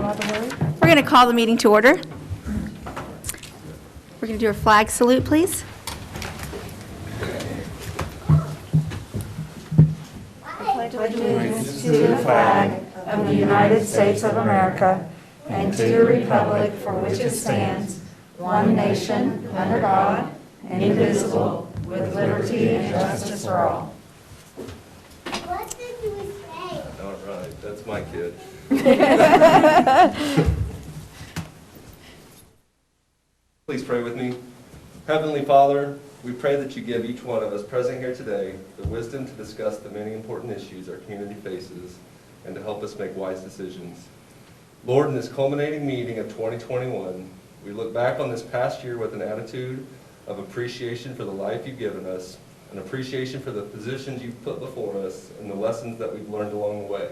We're going to call the meeting to order. We're going to do a flag salute, please. I pledge allegiance to the flag of the United States of America and to the republic for which it stands, one nation, under God, indivisible, with liberty and justice for all. What did you say? All right, that's my kid. Please pray with me. Heavenly Father, we pray that you give each one of us present here today the wisdom to discuss the many important issues our community faces and to help us make wise decisions. Lord, in this culminating meeting of 2021, we look back on this past year with an attitude of appreciation for the life you've given us, an appreciation for the positions you've put before us, and the lessons that we've learned along the way.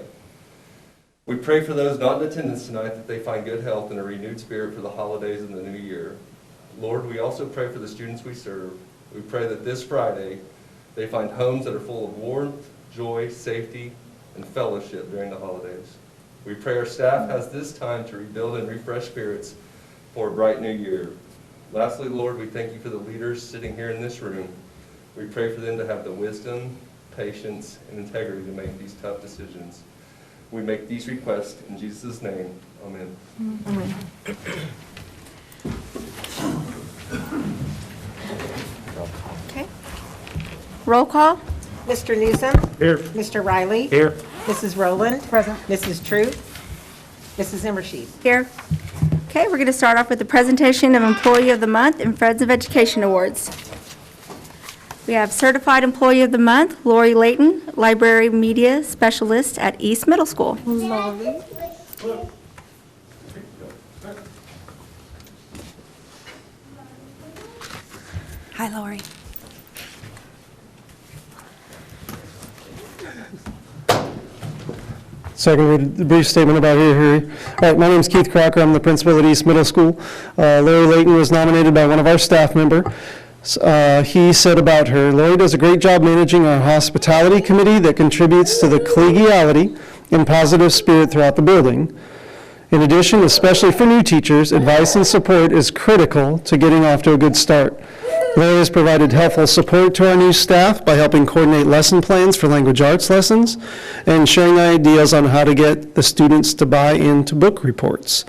We pray for those not in attendance tonight that they find good health and a renewed spirit for the holidays and the new year. Lord, we also pray for the students we serve. We pray that this Friday they find homes that are full of warmth, joy, safety, and fellowship during the holidays. We pray our staff has this time to rebuild and refresh spirits for a bright new year. Lastly, Lord, we thank you for the leaders sitting here in this room. We pray for them to have the wisdom, patience, and integrity to make these tough decisions. We make these requests in Jesus' name. Amen. Amen. Okay. Roll call. Mr. Newsom. Here. Mr. Riley. Here. Mrs. Rowland. Present. Mrs. Mrs. Truth. Mrs. Zimmershed. Here. Okay, we're going to start off with the presentation of Employee of the Month and Friends of Education Awards. We have Certified Employee of the Month, Lori Layton, Library Media Specialist at East Middle School. Lovely. Hi, Lori. So I can read a brief statement about here. All right, my name is Keith Crocker. I'm the principal at East Middle School. Lori Layton was nominated by one of our staff members. He said about her, Lori does a great job managing our hospitality committee that contributes to the collegiality and positive spirit throughout the building. In addition, especially for new teachers, advice and support is critical to getting off to a good start. Lori has provided helpful support to our new staff by helping coordinate lesson plans for language arts lessons and sharing ideas on how to get the students to buy into book reports.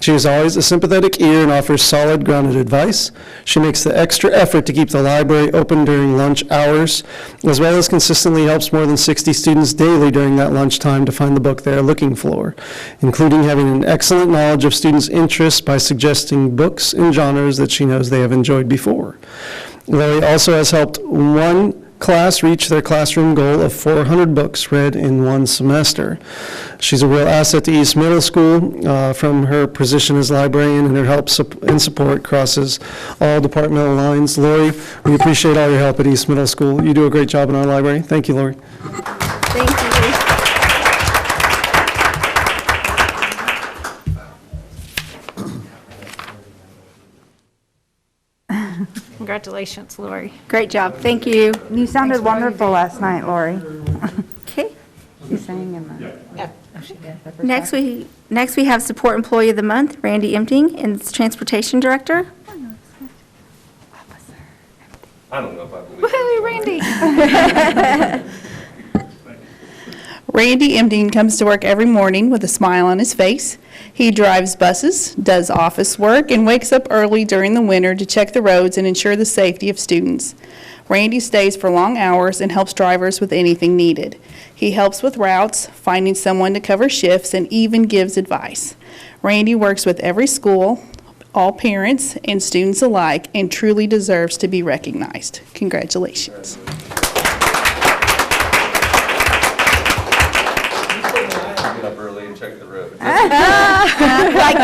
She has always a sympathetic ear and offers solid, grounded advice. She makes the extra effort to keep the library open during lunch hours, as well as consistently helps more than 60 students daily during that lunchtime to find the book they are looking for, including having an excellent knowledge of students' interests by suggesting books and genres that she knows they have enjoyed before. Lori also has helped one class reach their classroom goal of 400 books read in one semester. She's a real asset to East Middle School from her position as librarian, and her help and support crosses all departmental lines. Lori, we appreciate all your help at East Middle School. You do a great job in our library. Thank you, Lori. Thank you. Congratulations, Lori. Great job. Thank you. You sounded wonderful last night, Lori. Okay. You sang in the... Yeah. Oh, she did. Next we have Support Employee of the Month, Randy Empting, and Transportation Director. I don't know if I believe Woohoo, Randy. Randy Empting comes to work every morning with a smile on his face. He drives buses, does office work, and wakes up early during the winter to check the roads and ensure the safety of students. Randy stays for long hours and helps drivers with anything needed. He helps with routes, finding someone to cover shifts, and even gives advice. Randy works with every school, all parents and students alike, and truly deserves to be recognized. Congratulations.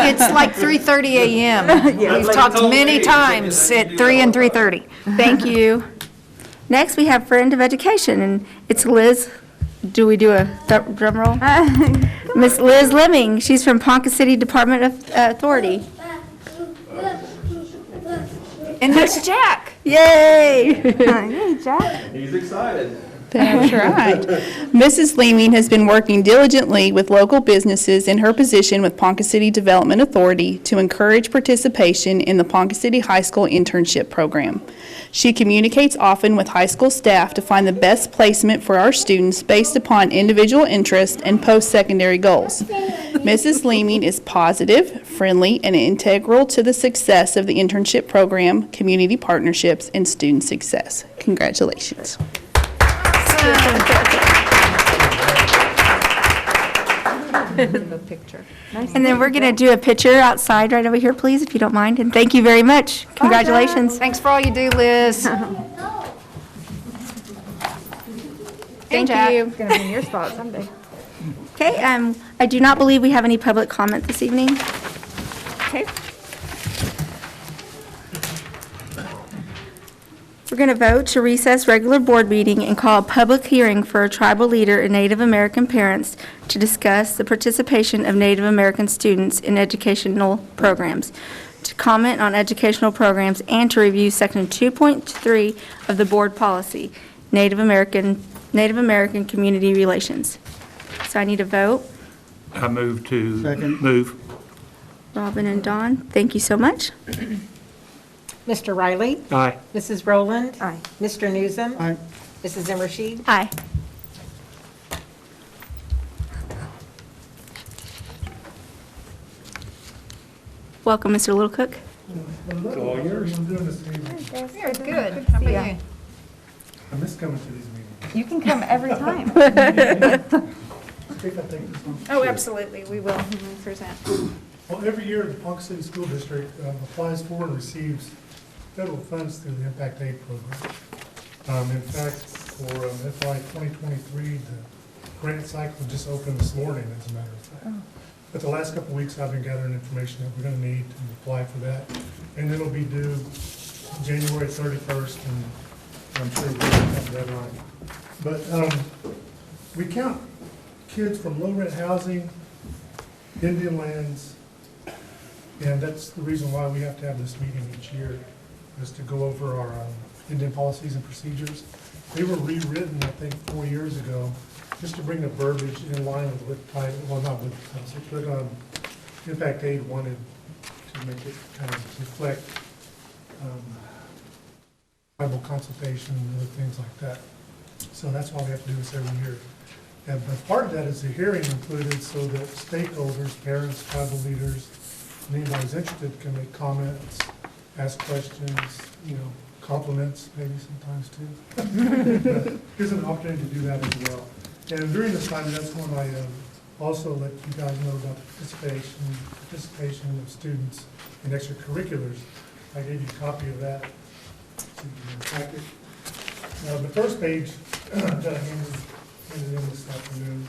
It's like 3:30 a.m. We've talked many times at 3 and 3:30. Thank you. Next, we have Friend of Education, and it's Liz. Do we do a drum roll? Miss Liz Lemming. She's from Ponca City Department of Authority. And there's Jack. Yay! Hey, Jack. He's excited. That's right. Mrs. Leeming has been working diligently with local businesses in her position with Ponca City Development Authority to encourage participation in the Ponca City High School internship program. She communicates often with high school staff to find the best placement for our students based upon individual interest and post-secondary goals. Mrs. Leeming is positive, friendly, and integral to the success of the internship program, community partnerships, and student success. Congratulations. And then we're going to do a picture outside right over here, please, if you don't mind. And thank you very much. Congratulations. Thanks for all you do, Liz. Thank Jack. you. Gonna be in your spot someday. Okay, I do not believe we have any public comment this evening. Okay. We're going to vote to recess regular board meeting and call a public hearing for a tribal leader and Native American parents to discuss the participation of Native American students in educational programs, to comment on educational programs, and to review Section 2.3 of the board policy, Native American Community Relations. So I need a vote. I move to. Second. Move. Robin and Dawn, thank you so much. Mr. Riley? Aye. Mrs. Rowland? Aye. Mr. Newsom? Aye. Mrs. Zimmershed? Aye. Welcome, Mr. Littlecook. It's all yours. Very good. How about you? I miss coming to these meetings. You can come every time. Oh, absolutely, we will. Present. Well, every year, the Ponca City School District applies for and receives federal funds through the Impact Aid Program. In fact, for FY 2023, the grant cycle just opened this morning, as a matter of fact. But the last couple of weeks, I've been gathering information that we're going to need to apply for that. And it'll be due January 31st, and I'm sure we'll have a deadline. But we count kids from low-rent housing, Indian lands, and that's the reason why we have to have this meeting each year, is to go over our Indian policies and procedures. They were rewritten, I think, 4 years ago, just to bring the verbiage in line with title, well, not with title, but Impact Aid wanted to make it kind of reflect tribal consultation and other things like that. So that's why we have to do this every year. And but part of that is the hearing included so that stakeholders, parents, tribal leaders, and anybody who's interested can make comments, ask questions, compliments maybe sometimes too. But here's an opportunity to do that as well. And during this time, that's when I also let you guys know about the participation of students in extracurriculars. I gave you a copy of that in your packet. The first page that I handed in this afternoon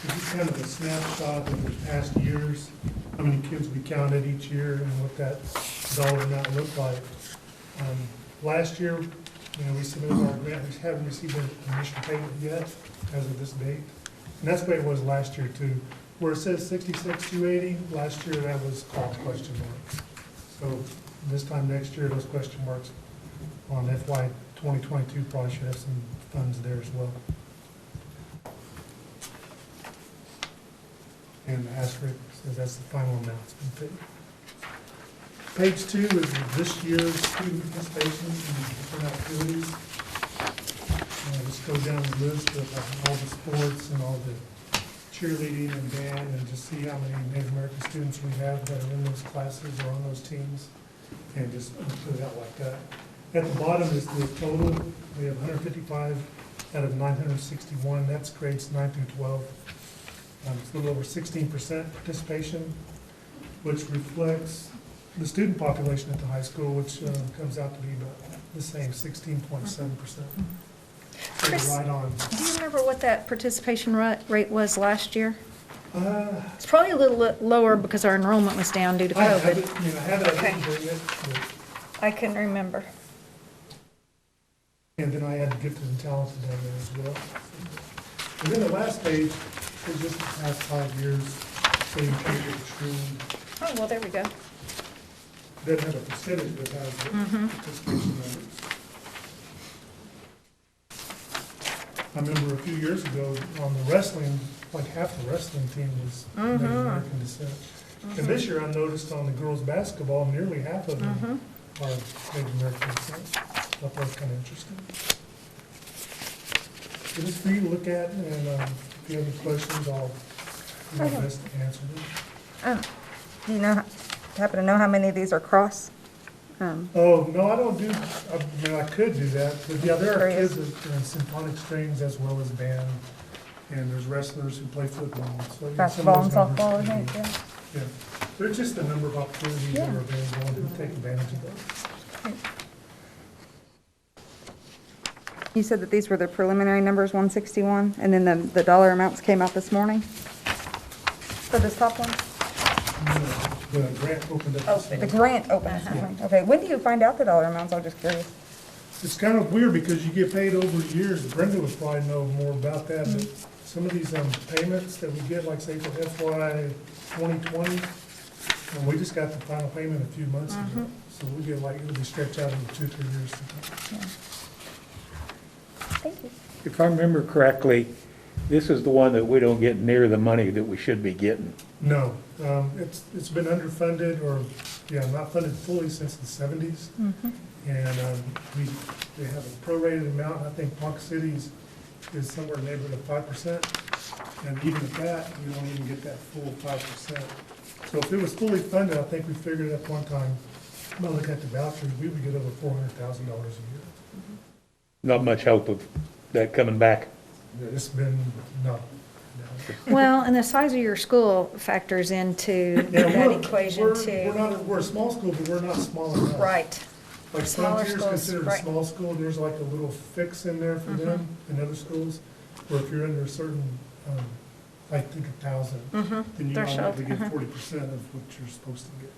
is just kind of a snapshot of the past years, how many kids we counted each year and what that dollar amount looked like. Last year, we submitted our grant. We haven't received an initial payment yet as of this date. And that's the way it was last year too. Where it says 66,280, last year that was called question marks. So this time next year, those question marks on FY 2022 probably should have some funds there as well. And the asterisk says that's the final amount that's been paid. Page 2 is this year's student participation in different activities. Just go down the list of all the sports and all the cheerleading and band, and just see how many Native American students we have that are in those classes or on those teams, and just put it out like that. At the bottom is the total. We have 155 out of 961. That's grades 9 through 12. It's a little over 16% participation, which reflects the student population at the high school, which comes out to be about the same, 16.7%. Chris, right on. do you remember what that participation rate was last year? Uh, It's probably a little lower because our enrollment was down due to I have COVID. it, I have it, I Okay. didn't bring it, but- I couldn't remember. and then I had gifted and talented down there as well. And then the last page is just the past 5 years, so you can get the true, Oh, well, there we go. doesn't have a percentage, but has the participation numbers. I remember a few years ago on the wrestling, like half the wrestling team was Native American descent. And this year I noticed on the girls' basketball, nearly half of them are Native American descent. Thought that was kind of interesting. So this for you to look at, and if you have any questions, I'll do my best to answer them. Do you know, happen to know how many of these are cross? Oh, no, I don't do, I mean, I could do that, but yeah, there are Curious. kids that are in symphonic strings as well as band, and there's wrestlers who play football. So, yeah, some of Basketball and those numbers softball, I could be- think, yeah. Yeah, there's just a number of opportunities that are available and who take advantage of those. You said that these were the preliminary numbers, 161, and then the dollar amounts came out this morning for this top one? The grant opened up this The morning. grant opened this morning. Okay, when do you find out the dollar amounts? I'm just curious. It's kind of weird because you get paid over years. Brenda would probably know more about that, but some of these payments that we get, like say for FY 2020, and we just got the final payment a few months ago. So we get like, it'll be stretched out into 2-3 years sometimes. Thank you. If I remember correctly, this is the one that we don't get near the money that we should be getting. No, it's been underfunded or, yeah, not funded fully since the 70s. And they have a prorated amount. I think Ponca City's is somewhere in the neighborhood of 5%. And even at that, we don't even get that full 5%. So if it was fully funded, I think we figured it up one time, by looking at the vouchers, we would get over $400,000 a year. Not much hope of that coming back. It's been, no. Well, and the size of your school factors into Yeah, that equation we're too. not, we're a small school, but we're not small enough. Right. Like Smaller Frontier's schools, considered a right. small school, there's like a little fix in there for them in other schools, where if you're under a certain, I think 1,000, then you Threshold, automatically get 40% of what you're supposed to get.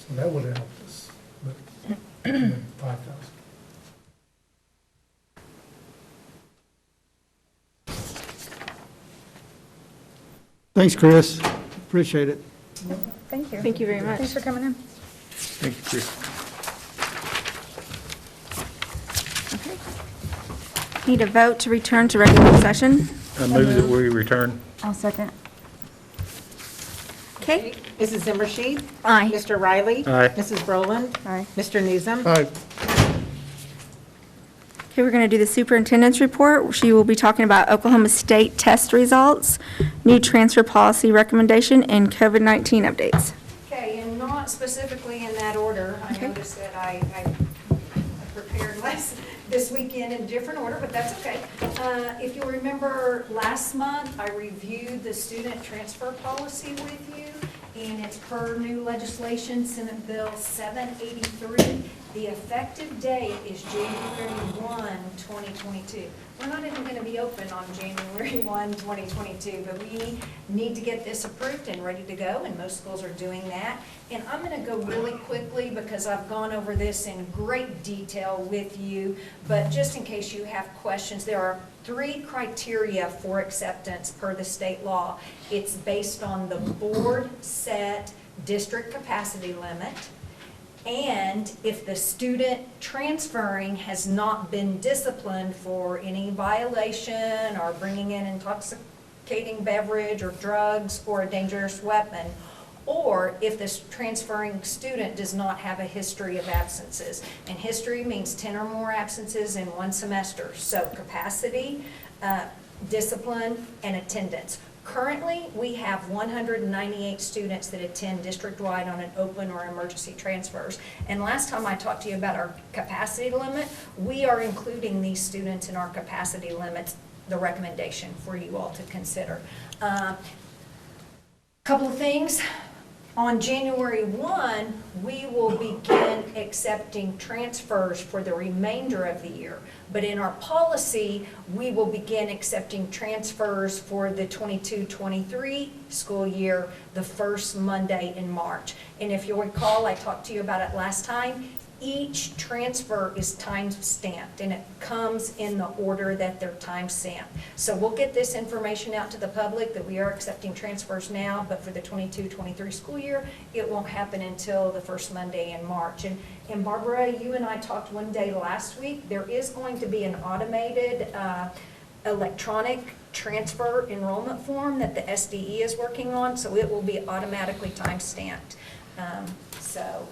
So that would have helped us, but 5,000. Thanks, Chris. Appreciate it. Thank you. Thank you very much. Thanks for coming in. Thank you, Chris. Need a vote to return to regular session. I move that we return. I'll second. Okay, Mrs. Zimmershed? Aye. Mr. Riley? Aye. Mrs. Rowland? Aye. Mr. Newsom? All right. okay, we're going to do the superintendent's report. She will be talking about Oklahoma State test results, new transfer policy recommendation, and COVID-19 updates. Okay, and not specifically in that order. I noticed that I prepared this weekend in a different order, but that's okay. If you'll remember, last month, I reviewed the student transfer policy with you, and it's per new legislation, Senate Bill 783. The effective date is January 1, 2022. We're not even going to be open on January 1, 2022, but we need to get this approved and ready to go, and most schools are doing that. And I'm going to go really quickly because I've gone over this in great detail with you, but just in case you have questions, there are 3 criteria for acceptance per the state law. It's based on the board set district capacity limit, and if the student transferring has not been disciplined for any violation or bringing in intoxicating beverage or drugs or a dangerous weapon, or if this transferring student does not have a history of absences. And history means 10 or more absences in 1 semester. So capacity, discipline, and attendance. Currently, we have 198 students that attend district-wide on an open or emergency transfers. And last time I talked to you about our capacity limit, we are including these students in our capacity limits, the recommendation for you all to consider. Couple of things. On January 1, we will begin accepting transfers for the remainder of the year. But in our policy, we will begin accepting transfers for the 22-23 school year, the first Monday in March. And if you'll recall, I talked to you about it last time. Each transfer is time-stamped, and it comes in the order that they're time-stamped. So we'll get this information out to the public that we are accepting transfers now, but for the 22-23 school year, it won't happen until the first Monday in March. And Barbara, you and I talked one day last week. There is going to be an automated electronic transfer enrollment form that the SDE is working on, so it will be automatically time-stamped. So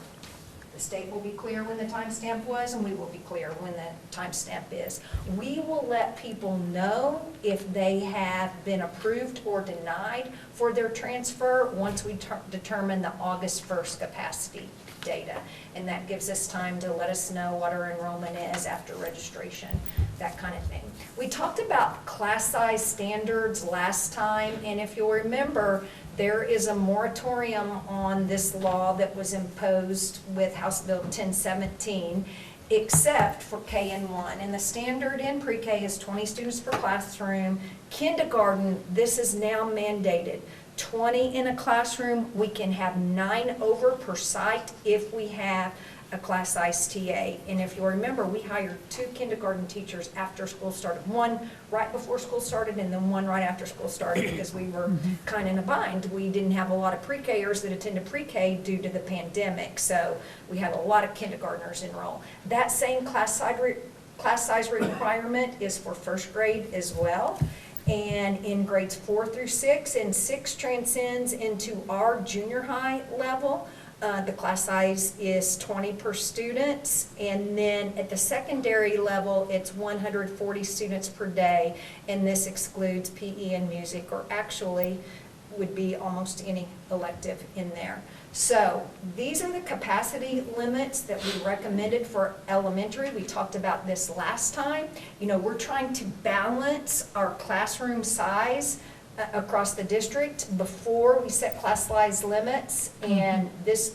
the state will be clear when the timestamp was, and we will be clear when the timestamp is. We will let people know if they have been approved or denied for their transfer once we determine the August 1st capacity data. And that gives us time to let us know what our enrollment is after registration, that kind of thing. We talked about class size standards last time, and if you'll remember, there is a moratorium on this law that was imposed with House Bill 1017, except for K and 1. And the standard in pre-K is 20 students per classroom. Kindergarten, this is now mandated. 20 in a classroom, we can have 9 over per site if we have a class size TA. And if you'll remember, we hired 2 kindergarten teachers after school started. One right before school started and then one right after school started because we were kind of in a bind. We didn't have a lot of pre-Kers that attended pre-K due to the pandemic. So we had a lot of kindergartners enroll. That same class size requirement is for first grade as well. And in grades 4 through 6, and 6 transcends into our junior high level. The class size is 20 per student, and then at the secondary level, it's 140 students per day, and this excludes PE and music, or actually would be almost any elective in there. So these are the capacity limits that we recommended for elementary. We talked about this last time. You know, we're trying to balance our classroom size across the district before we set class size limits, and this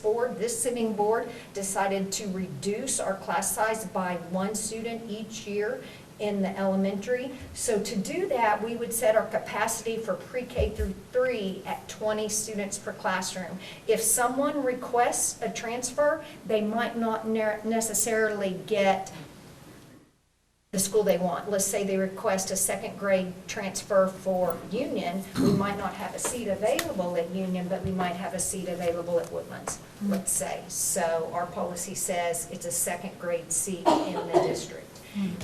sitting board decided to reduce our class size by 1 student each year in the elementary. So to do that, we would set our capacity for pre-K through 3 at 20 students per classroom. If someone requests a transfer, they might not necessarily get the school they want. Let's say they request a 2nd grade transfer for Union. We might not have a seat available at Union, but we might have a seat available at Woodlands, let's say. So our policy says it's a 2nd grade seat in the district.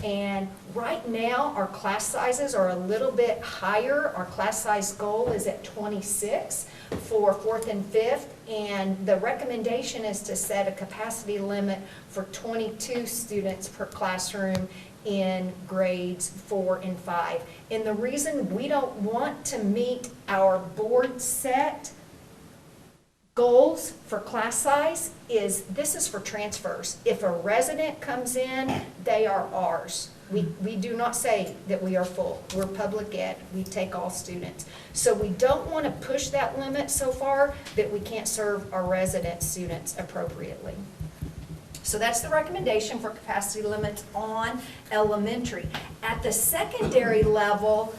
And right now, our class sizes are a little bit higher. Our class size goal is at 26 for 4th and 5th, and the recommendation is to set a capacity limit for 22 students per classroom in grades 4 and 5. And the reason we don't want to meet our board set goals for class size is this is for transfers. If a resident comes in, they are ours. We do not say that we are full. We're public ed. We take all students. So we don't want to push that limit so far that we can't serve our resident students appropriately. So that's the recommendation for capacity limits on elementary. At the secondary level,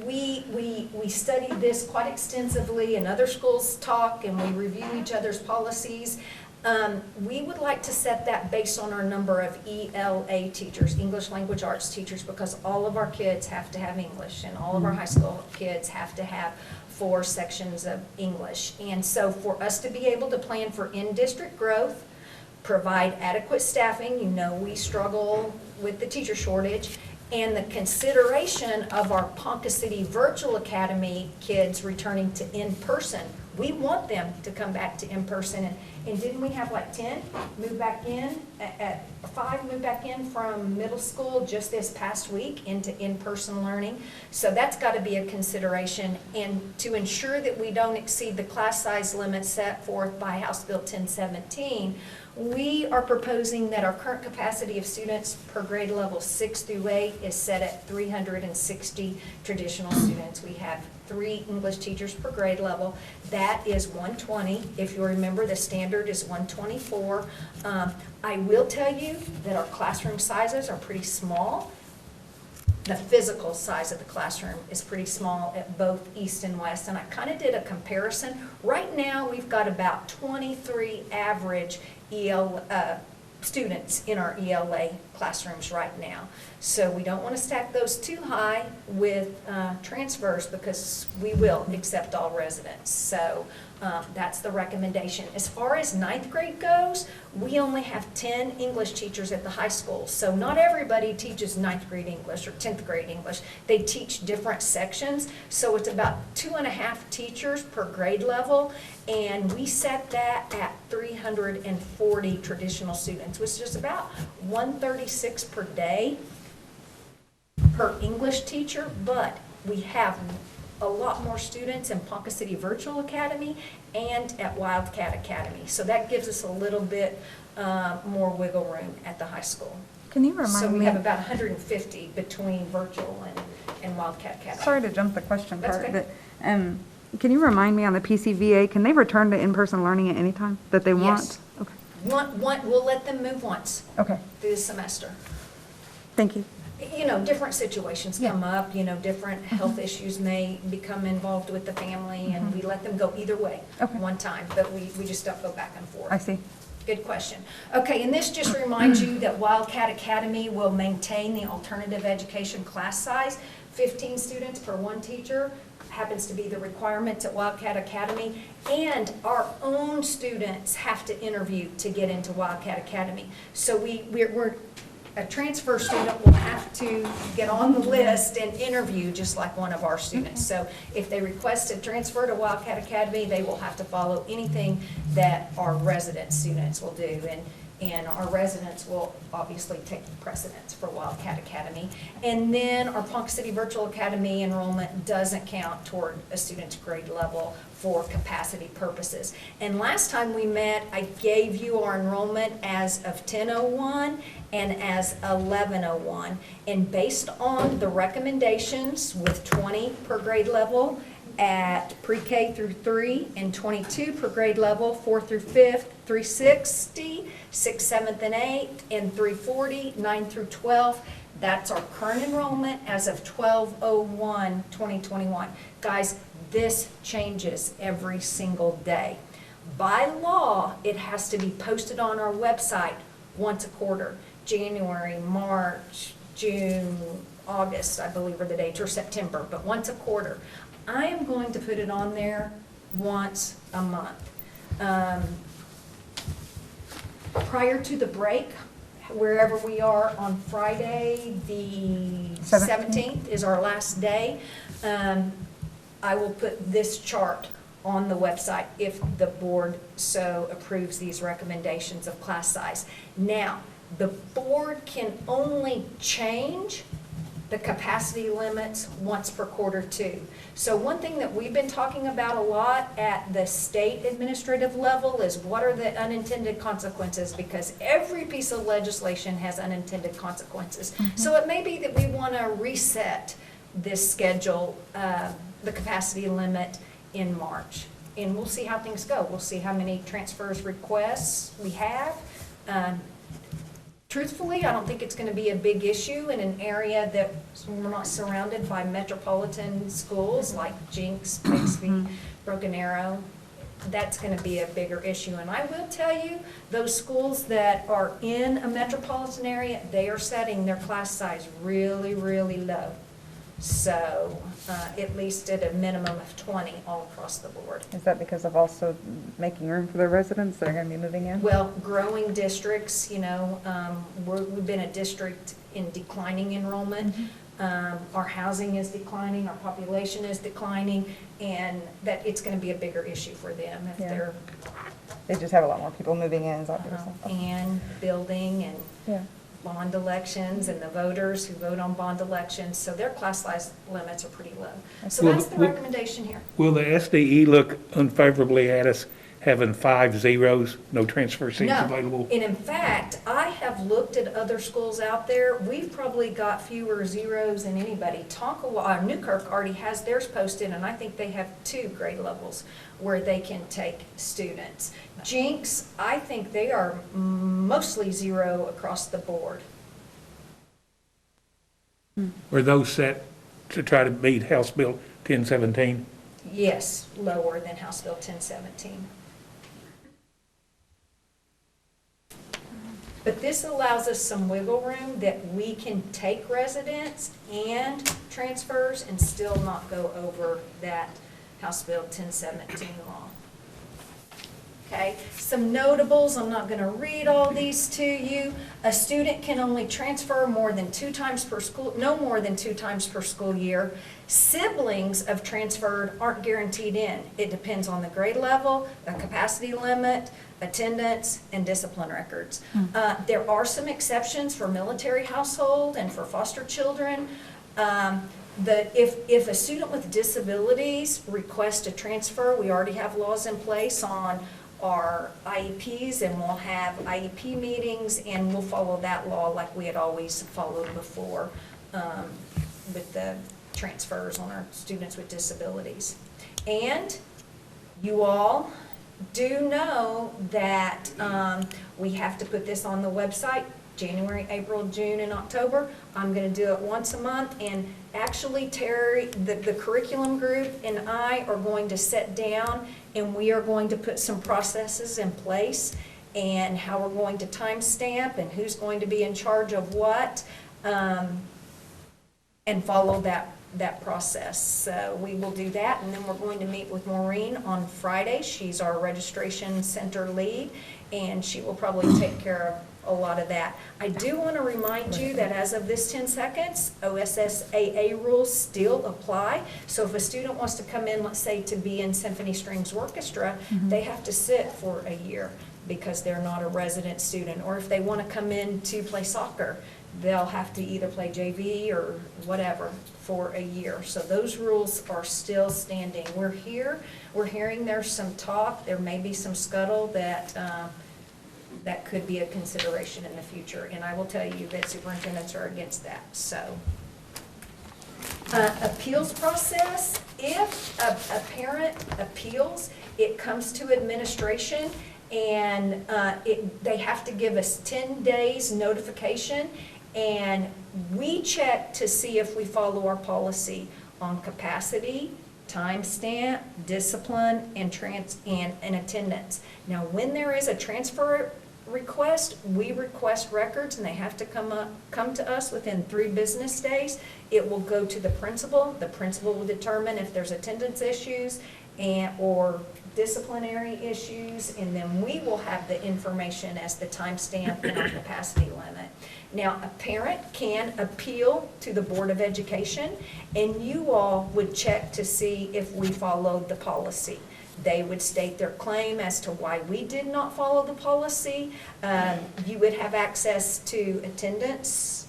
we studied this quite extensively, and other schools talk, and we review each other's policies. We would like to set that based on our number of ELA teachers, English Language Arts teachers, because all of our kids have to have English, and all of our high school kids have to have 4 sections of English. And so for us to be able to plan for in-district growth, provide adequate staffing, you know we struggle with the teacher shortage, and the consideration of our Ponca City Virtual Academy kids returning to in-person. We want them to come back to in-person, and didn't we have like 10 move back in, 5 move back in from middle school just this past week into in-person learning? So that's got to be a consideration, and to ensure that we don't exceed the class size limit set forth by House Bill 1017, we are proposing that our current capacity of students per grade level 6 through 8 is set at 360 traditional students. We have 3 English teachers per grade level. That is 120. If you remember, the standard is 124. I will tell you that our classroom sizes are pretty small. The physical size of the classroom is pretty small at both East and West, and I kind of did a comparison. Right now, we've got about 23 average students in our ELA classrooms right now. So we don't want to stack those too high with transfers, because we will accept all residents. So That's the recommendation. As far as ninth grade goes, we only have 10 English teachers at the high school. So not everybody teaches ninth grade English or 10th grade English. They teach different sections. So it's about 2.5 teachers per grade level. And we set that at 340 traditional students, which is about 136 per day per English teacher. But we have a lot more students in Ponca City Virtual Academy and at Wildcat Academy. So that gives us a little bit more wiggle room at the high school. Can you So remind we me, have about 150 between virtual and Wildcat Academy. sorry to jump the question That's part, okay. but can you remind me on the PCVA, can they return to in-person learning at any time that they want? Yes. Okay. We'll let them move once Okay, through the semester. thank you. You know, different situations come up, you know, different health issues may become involved with the family, and we let them go either way, Okay. one time, but we just don't go back and forth. I see. Good question. Okay, and this just reminds you that Wildcat Academy will maintain the alternative education class size, 15 students per one teacher, happens to be the requirements at Wildcat Academy, and our own students have to interview to get into Wildcat Academy. So we're a transfer student will have to get on the list and interview just like one of our students. So if they request to transfer to Wildcat Academy, they will have to follow anything that our resident students will do. And our residents will obviously take precedence for Wildcat Academy. And then our Ponca City Virtual Academy enrollment doesn't count toward a student's grade level for capacity purposes. And last time we met, I gave you our enrollment as of 10:01 and as 11:01. And based on the recommendations with 20 per grade level at pre-K through 3 and 22 per grade level, 4 through 5th, 360, 6th, 7th, and 8th, and 340, 9 through 12. That's our current enrollment as of 12/01/2021. Guys, this changes every single day. By law, it has to be posted on our website once a quarter. January, March, June, August, I believe are the dates, or September, but once a quarter. I am going to put it on there once a month. Prior to the break, wherever we are on Friday, the 17th is our last day. I will put this chart on the website if the board so approves these recommendations of class size. Now, the board can only change the capacity limits once per quarter too. So one thing that we've been talking about a lot at the state administrative level is what are the unintended consequences, because every piece of legislation has unintended consequences. So it may be that we want to reset this schedule, the capacity limit in March. And we'll see how things go. We'll see how many transfers requests we have. Truthfully, I don't think it's going to be a big issue in an area that we're not surrounded by metropolitan schools like Jinx, Bixby, Broken Arrow. That's going to be a bigger issue. And I will tell you, those schools that are in a metropolitan area, they are setting their class size really, really low. So at least at a minimum of 20 all across the board. Is that because of also making room for the residents that are going to be moving in? Well, growing districts, you know, we've been a district in declining enrollment. Our housing is declining, our population is declining, and that it's going to be a bigger issue for them if they're. They just have a lot more people moving in, is that what you're saying? And building and Yeah. bond elections and the voters who vote on bond elections, so their class size limits are pretty low. So that's the recommendation here. Will the SDE look unfavorably at us having 5 zeros, no transfer seats available? And in fact, I have looked at other schools out there. We've probably got fewer zeros than anybody. Newkirk already has theirs posted, and I think they have 2 grade levels where they can take students. Jinx, I think they are mostly 0 across the board. Were those set to try to meet House Bill 1017? Yes, lower than House Bill 1017. But this allows us some wiggle room that we can take residents and transfers and still not go over that House Bill 1017 law. okay? Some notables, I'm not gonna read all these to you. A student can only transfer more than 2 times per school, no more than 2 times per school year. Siblings of transferred aren't guaranteed in. It depends on the grade level, the capacity limit, attendance, and discipline records. There are some exceptions for military household and for foster children. If a student with disabilities requests a transfer, we already have laws in place on our IEPs, and we'll have IEP meetings, and we'll follow that law like we had always followed before with the transfers on our students with disabilities. And you all do know that we have to put this on the website January, April, June, and October. I'm going to do it once a month, and actually Terry, the curriculum group and I are going to sit down and we are going to put some processes in place and how we're going to timestamp and who's going to be in charge of what, and follow that process. So we will do that, and then we're going to meet with Maureen on Friday. She's our registration center lead, and she will probably take care of a lot of that. I do want to remind you that as of this 10 seconds, OSSAA rules still apply. So if a student wants to come in, let's say to be in Symphony Strings Orchestra, they have to sit for a year because they're not a resident student. Or if they want to come in to play soccer, they'll have to either play JV or whatever for a year. So those rules are still standing. We're here, we're hearing there's some talk, there may be some scuttle that that could be a consideration in the future. And I will tell you that superintendents are against that. So appeals process, if a parent appeals, it comes to administration, and they have to give us 10 days notification, and we check to see if we follow our policy on capacity, timestamp, discipline, and attendance. Now, when there is a transfer request, we request records, and they have to come to us within 3 business days. It will go to the principal. The principal will determine if there's attendance issues or disciplinary issues, and then we will have the information as the timestamp and our capacity limit. Now, a parent can appeal to the Board of Education, and you all would check to see if we followed the policy. They would state their claim as to why we did not follow the policy. You would have access to attendance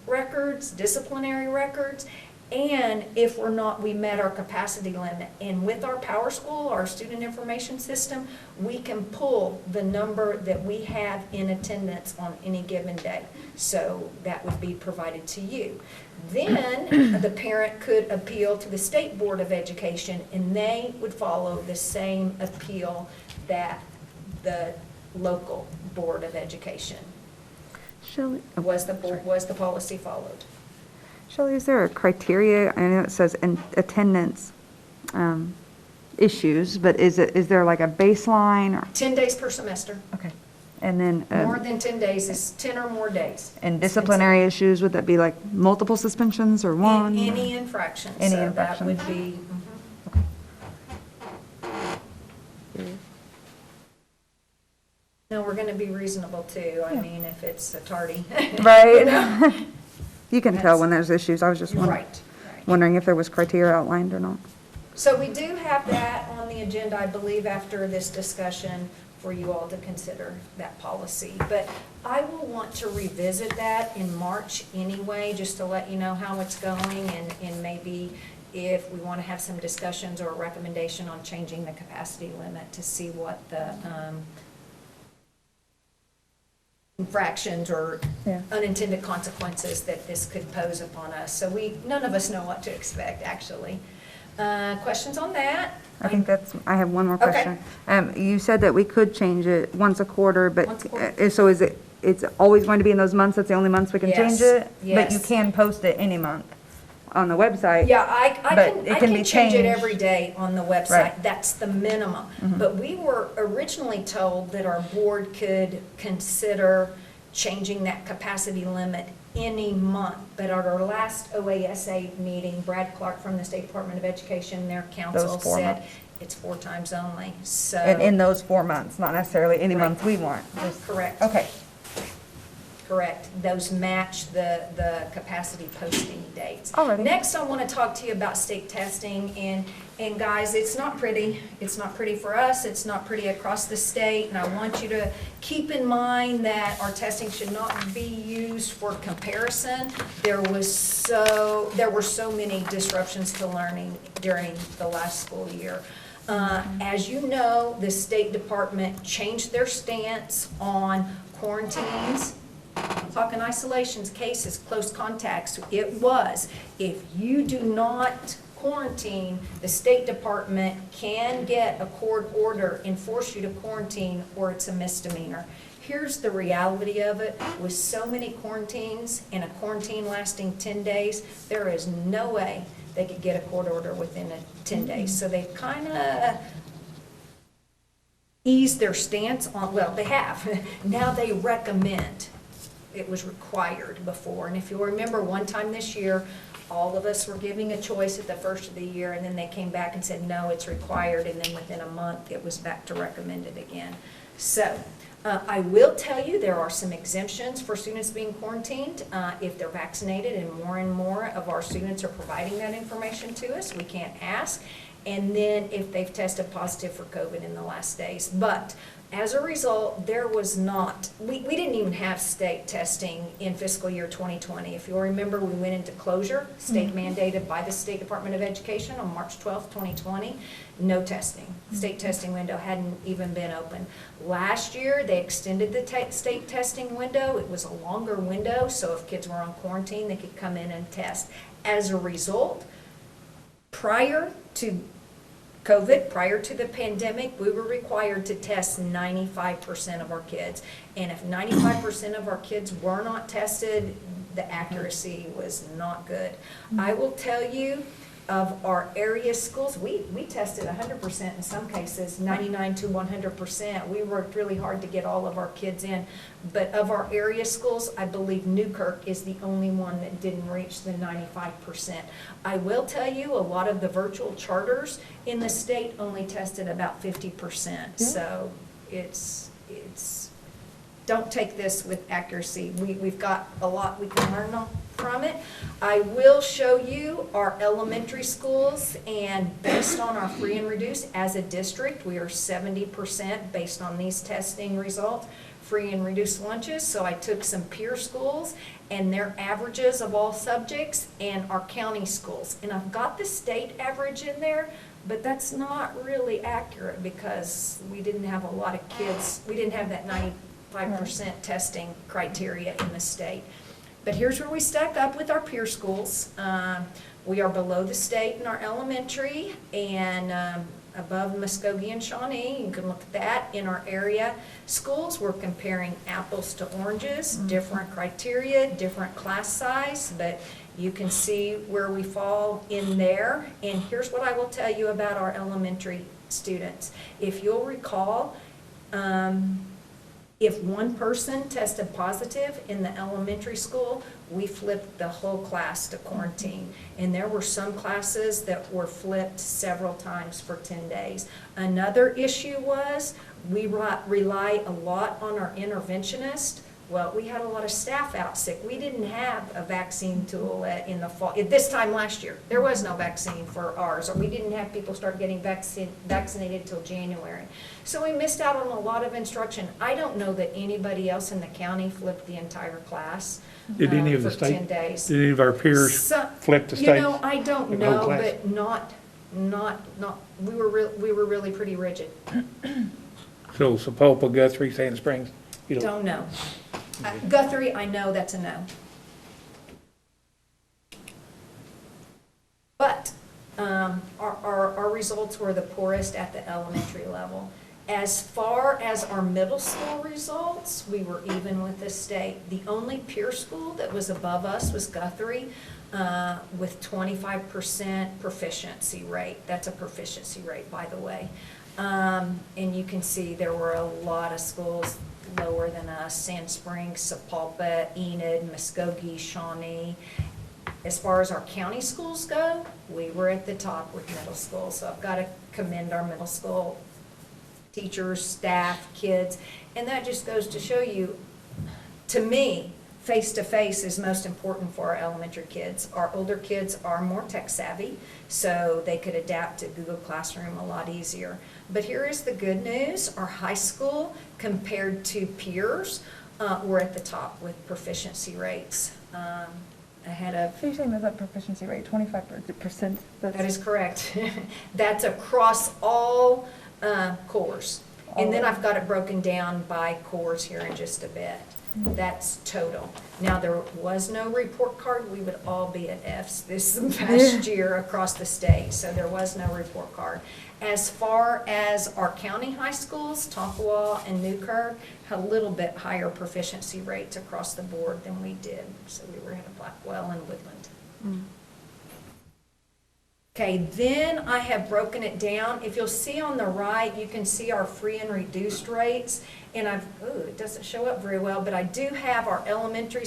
records, disciplinary records, and if we met our capacity limit. And with our Power School, our student information system, we can pull the number that we have in attendance on any given day. So that would be provided to you. Then the parent could appeal to the State Board of Education, and they would follow the same appeal that the local Board of Education. Shelley, Was the policy followed? Shelley, is there a criteria? I know it says attendance issues, but is there like a baseline? 10 days per semester. Okay. And then. More than 10 days is 10 or more days. And disciplinary issues, would that be like multiple suspensions or one? Any infraction. Any so infraction. That would be. No, we're going to be reasonable too. I mean, if it's a tardy. Right. You can tell when there's issues. I was just Right. wondering if there was criteria outlined or not. So we do have that on the agenda, I believe, after this discussion for you all to consider that policy. But I will want to revisit that in March anyway, just to let you know how it's going, and maybe if we want to have some discussions or a recommendation on changing the capacity limit to see what the infractions or unintended consequences that this could pose upon us. So none of us know what to expect, actually. Questions on that? I have one more Okay. question. You said that we could change it once a quarter, but, Once a quarter. so it's always going to be in those months? That's the only months we can change Yes, it? But you yes. can post it any month on the website? Yeah, I But it can be change it changed. every day on the website. Right. That's the minimum. But we were originally told that our board could consider changing that capacity limit any month. But at our last OASA meeting, Brad Clark from the State Department of Education, their council Those 4 said, months. It's 4 times only, so. In those 4 months, not necessarily any month we want. Just- Correct. Okay. Correct. Those match the capacity posting dates. Alrighty. Next, I want to talk to you about state testing, and guys, it's not pretty. It's not pretty for us, it's not pretty across the state, and I want you to keep in mind that our testing should not be used for comparison. There were so many disruptions to learning during the last school year. As you know, the State Department changed their stance on quarantines. I'm talking isolations, cases, close contacts. It was, if you do not quarantine, the State Department can get a court order and force you to quarantine, or it's a misdemeanor. Here's the reality of it. With so many quarantines and a quarantine lasting 10 days, there is no way they could get a court order within 10 days. So they've kind of eased their stance on, well, they have. Now they recommend. It was required before. And if you'll remember, one time this year, all of us were giving a choice at the first of the year, and then they came back and said, no, it's required, and then within a month, it was back to recommended again. So, I will tell you, there are some exemptions for students being quarantined if they're vaccinated, and more of our students are providing that information to us. We can't ask. And then if they've tested positive for COVID in the last days. But as a result, there was not, we didn't even have state testing in fiscal year 2020. If you'll remember, we went into closure, state mandated by the State Department of Education on March 12th, 2020. No testing. State testing window hadn't even been open. Last year, they extended the state testing window. It was a longer window, so if kids were on quarantine, they could come in and test. As a result, prior to COVID, prior to the pandemic, we were required to test 95% of our kids. And if 95% of our kids were not tested, the accuracy was not good. I will tell you, of our area schools, we tested 100% in some cases, 99 to 100%. We worked really hard to get all of our kids in. But of our area schools, I believe Newkirk is the only one that didn't reach the 95%. I will tell you, a lot of the virtual charters in the state only tested about 50%. So it's don't take this with accuracy. We've got a lot we can learn from it. I will show you our elementary schools, and based on our free and reduced as a district, we are 70% based on these testing results, free and reduced lunches. So I took some peer schools and their averages of all subjects and our county schools. And I've got the state average in there, but that's not really accurate because we didn't have a lot of kids. We didn't have that 95% testing criteria in the state. But here's where we stack up with our peer schools. We are below the state in our elementary and above Muskogee and Shawnee. You can look at that in our area schools. We're comparing apples to oranges, different criteria, different class size, but you can see where we fall in there. And here's what I will tell you about our elementary students. If you'll recall, if one person tested positive in the elementary school, we flipped the whole class to quarantine. And there were some classes that were flipped several times for 10 days. Another issue was we rely a lot on our interventionist. Well, we had a lot of staff out sick. We didn't have a vaccine tool in the fall. At this time last year, there was no vaccine for ours, or we didn't have people start getting vaccinated until January. So we missed out on a lot of instruction. I don't know that anybody else in the county flipped the entire class Did any of the for 10 state, days. did any of our peers flip the states? You know, I don't The whole know, class? but not, we were really pretty rigid. So Sapulpa, Guthrie, Sand Springs, you Don't know. Guthrie, I know that's a no. But our results were the poorest at the elementary level. As far as our middle school results, we were even with the state. The only peer school that was above us was Guthrie with 25% proficiency rate. That's a proficiency rate, by the way. And you can see there were a lot of schools lower than us: Sand Springs, Sapulpa, Enid, Muskogee, Shawnee. As far as our county schools go, we were at the top with middle school, so I've got to commend our middle school teachers, staff, kids, and that just goes to show you, to me, face-to-face is most important for our elementary kids. Our older kids are more tech savvy, so they could adapt to Google Classroom a lot easier. But here is the good news. Our high school, compared to peers, we're at the top with proficiency rates, ahead of. So you're saying that proficiency rate, 25%? That is correct. That's across all cores. And then I've got it broken down by cores here in just a bit. That's total. Now, there was no report card. We would all be at Fs this past year across the state, so there was no report card. As far as our county high schools, Tonkawa and Newkirk had a little bit higher proficiency rates across the board than we did. So we were at Blackwell and Woodland. Okay, then I have broken it down. If you'll see on the right, you can see our free and reduced rates. And it doesn't show up very well, but I do have our elementary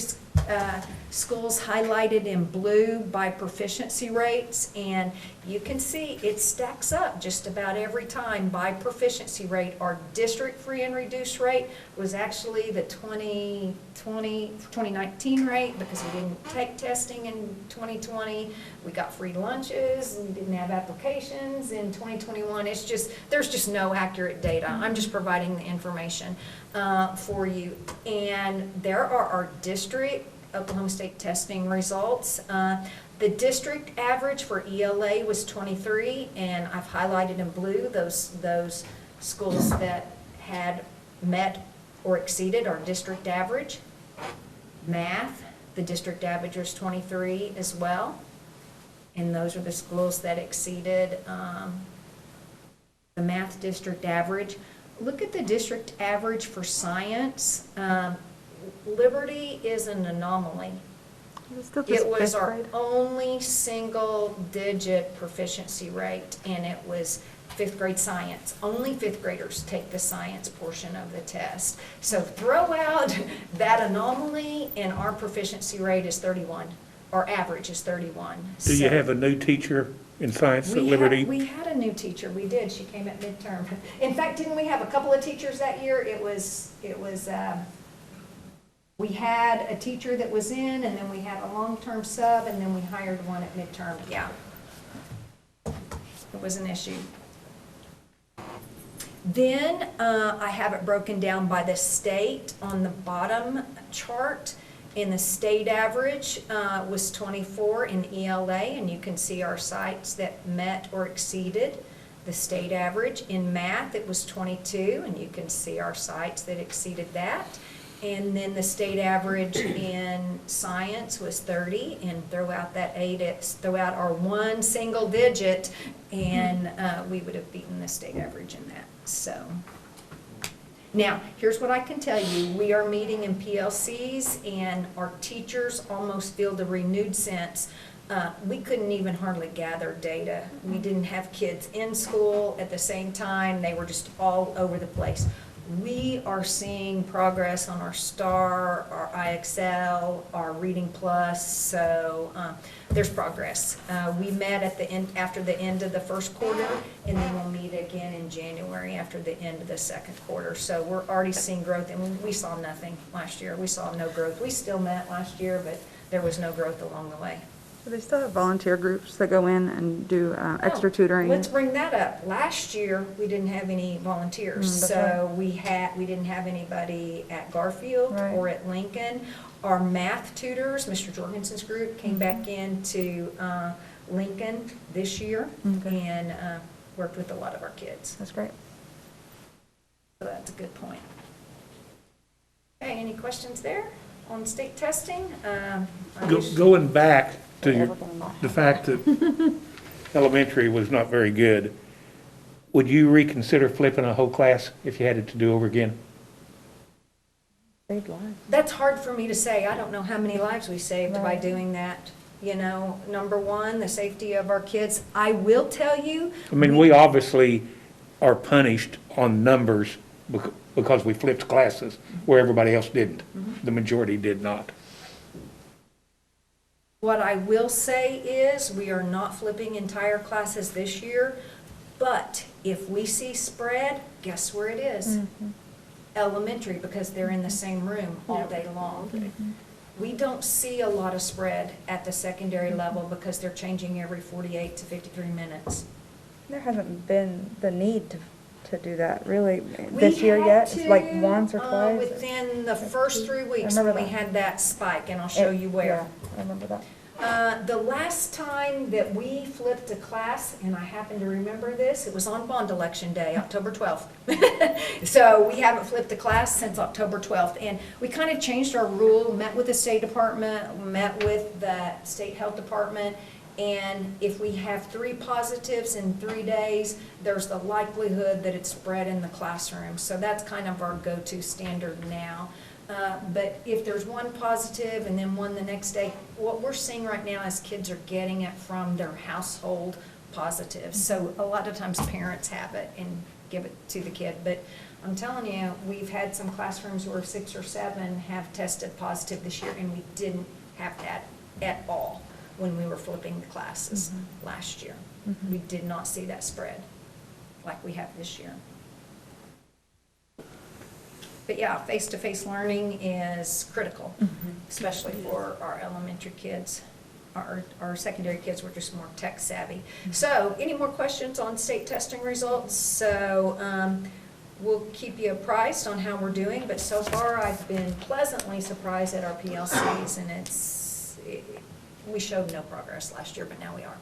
schools highlighted in blue by proficiency rates. And you can see it stacks up just about every time by proficiency rate. Our district free and reduced rate was actually the 2019 rate because we didn't take testing in 2020. We got free lunches, we didn't have applications in 2021. It's just, there's just no accurate data. I'm just providing the information for you. And there are our district Oklahoma State testing results. The district average for ELA was 23, and I've highlighted in blue those schools that had met or exceeded our district average. Math, the district average was 23 as well. And those are the schools that exceeded the math district average. Look at the district average for science. Liberty is an anomaly. It was our only single-digit proficiency rate, and it was fifth grade science. Only fifth graders take the science portion of the test. So throw out that anomaly, and our proficiency rate is 31. Our average is 31. Do you have a new teacher in science at Liberty? We had a new teacher. We did. She came at midterm. In fact, didn't we have a couple of teachers that year? We had a teacher that was in, and then we had a long-term sub, and then we hired one at midterm. Yeah. It was an issue. Then I have it broken down by the state on the bottom chart. And the state average was 24 in ELA, and you can see our sites that met or exceeded the state average. In math, it was 22, and you can see our sites that exceeded that. And then the state average in science was 30, and throw out that 8, throw out our one single digit, and we would have beaten the state average in that. So. Now, here's what I can tell you. We are meeting in PLCs, and our teachers almost feel the renewed sense. We couldn't even hardly gather data. We didn't have kids in school at the same time. They were just all over the place. We are seeing progress on our STAR, our IXL, our Reading Plus, so there's progress. We met at the end, after the end of the first quarter, and then we'll meet again in January after the end of the second quarter. So we're already seeing growth, and we saw nothing last year. We saw no growth. We still met last year, but there was no growth along the way. So they still have volunteer groups that go in and do extra tutoring? Let's bring that up. Last year, we didn't have any volunteers, so we didn't have anybody at Garfield or at Lincoln. Our math tutors, Mr. Jorgensen's group, came back into Lincoln this year and worked with a lot of our kids. That's great. So that's a good point. Okay, any questions there on state testing? Going back to the fact that elementary was not very good, would you reconsider flipping a whole class if you had it to do over again? Saved lives. That's hard for me to say. I don't know how many lives we saved by doing that. You know, number one, the safety of our kids. I will tell you. I mean, we obviously are punished on numbers because we flipped classes where everybody else didn't. The majority did not. What I will say is, we are not flipping entire classes this year, but if we see spread, guess where it is? Elementary, because they're in the same room all day long. We don't see a lot of spread at the secondary level because they're changing every 48 to 53 minutes. There hasn't been the need to do that really We this year had yet? It's like to, once or twice? Within the first 3 weeks, remember when we that. had that spike, and I'll show you where. Yeah, I remember that. The last time that we flipped a class, and I happen to remember this, it was on bond election day, October 12th. So we haven't flipped a class since October 12th. And we kind of changed our rule, met with the State Department, met with the State Health Department, and if we have 3 positives in 3 days, there's the likelihood that it's spread in the classroom. So that's kind of our go-to standard now. But if there's 1 positive and then 1 the next day, what we're seeing right now is kids are getting it from their household positives. So a lot of times parents have it and give it to the kid. But I'm telling you, we've had some classrooms where 6 or 7 have tested positive this year, and we didn't have that at all when we were flipping the classes last year. We did not see that spread like we have this year. But yeah, face-to-face learning is critical, especially for our elementary kids. Our secondary kids were just more tech savvy. So, any more questions on state testing results? So, we'll keep you apprised on how we're doing, but so far I've been pleasantly surprised at our PLCs, and we showed no progress last year, but now we are.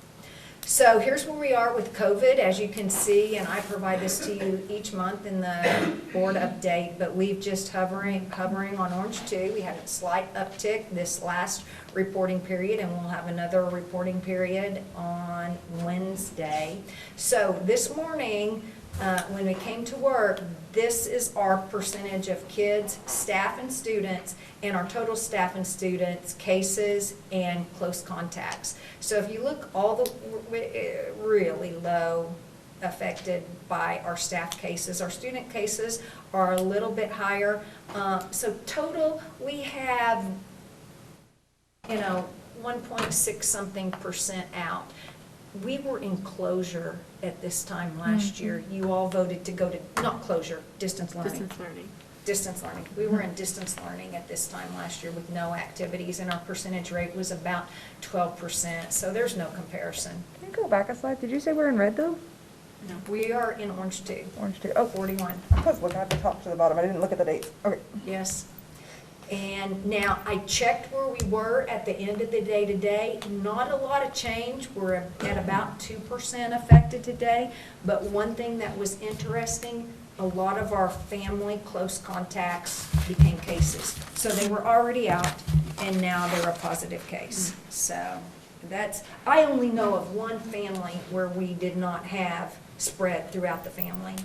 So here's where we are with COVID, as you can see, and I provide this to you each month in the board update, but we've just hovering on orange 2. We had a slight uptick this last reporting period, and we'll have another reporting period on Wednesday. So this morning, when we came to work, this is our percentage of kids, staff, and students, and our total staff and students, cases, and close contacts. So if you look, all the really low affected by our staff cases. Our student cases are a little bit higher. So total, we have, 1.6 something % out. We were in closure at this time last year. You all voted to go to, not closure, distance learning. Distance learning. We were in distance learning at this time last year with no activities, and our percentage rate was about 12%. So there's no comparison. Can you go back a slide? Did you say we're in red though? No. We are in orange 2. Orange 2. Oh, 41. I was looking at the top to the bottom. I didn't look at the dates. Okay. Yes. And now I checked where we were at the end of the day today. Not a lot of change. We're at about 2% affected today. But one thing that was interesting, a lot of our family close contacts became cases. So they were already out, and now they're a positive case. So that's, I only know of 1 family where we did not have spread throughout the family.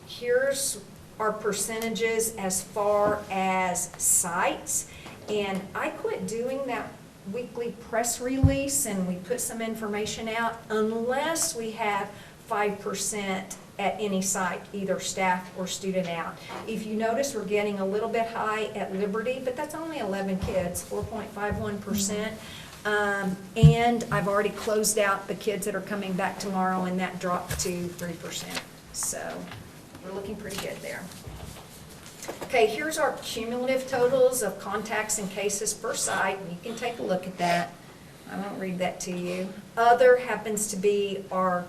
Here's our percentages as far as sites, and I quit doing that weekly press release and we put some information out unless we have 5% at any site, either staff or student out. If you notice, we're getting a little bit high at Liberty, but that's only 11 kids, 4.51%. And I've already closed out the kids that are coming back tomorrow, and that dropped to 3%. So we're looking pretty good there. Okay, here's our cumulative totals of contacts and cases per site. You can take a look at that. I won't read that to you. Other happens to be our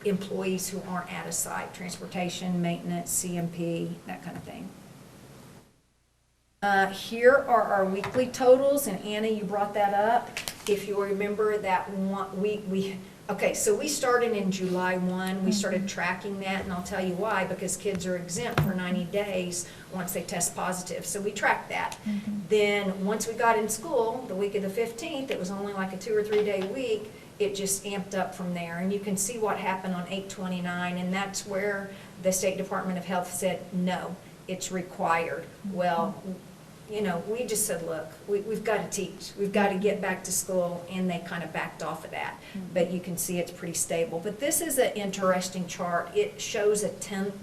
employees who aren't at a site, transportation, maintenance, CMP, that kind of thing. Here are our weekly totals, and Anna, you brought that up. If you remember that okay, so we started in July 1. We started tracking that, and I'll tell you why, because kids are exempt for 90 days once they test positive. So we tracked that. Then once we got in school, the week of the 15th, it was only like a 2 or 3 day week. It just amped up from there. And you can see what happened on 8/29, and that's where the State Department of Health said, no, it's required. Well, we just said, look, we've got to teach. We've got to get back to school, and they kind of backed off of that. But you can see it's pretty stable. But this is an interesting chart. It shows a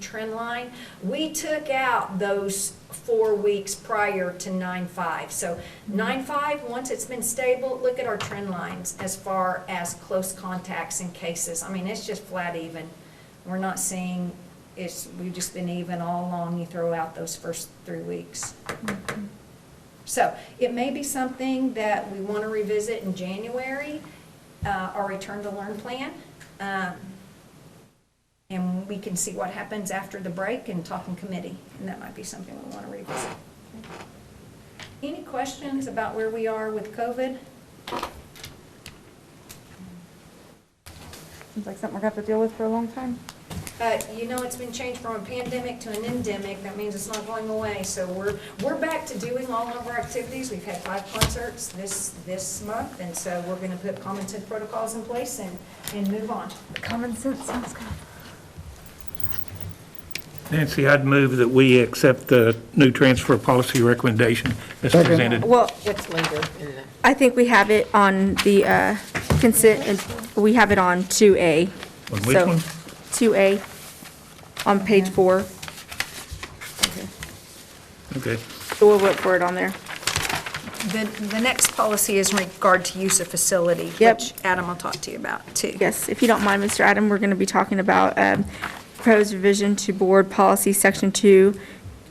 trend line. We took out those 4 weeks prior to 9/5. So 9/5, once it's been stable, look at our trend lines as far as close contacts and cases. I mean, it's just flat even. We're not seeing, we've just been even all along. You throw out those first 3 weeks. So it may be something that we want to revisit in January, our return to learn plan. And we can see what happens after the break and talk in committee. And that might be something we want to revisit. Any questions about where we are with COVID? Seems like something we're gonna have to deal with for a long time. You know, it's been changed from a pandemic to an endemic. That means it's not going away. So we're back to doing all of our activities. We've had 5 concerts this month, and so we're going to put common sense protocols in place and move on. Common sense sounds good. Nancy, I'd move that we accept the new transfer policy recommendation as presented. Well, It's later in the. I think we have it on the consent, and we have it on 2A. On which So, one? 2A on page 4. Okay. So we'll look for it on there. The next policy is in regard to use of facility, Yep. which Adam will talk to you about, too. Yes, if you don't mind, Mr. Adam, we're going to be talking about proposed revision to Board Policy Section 2,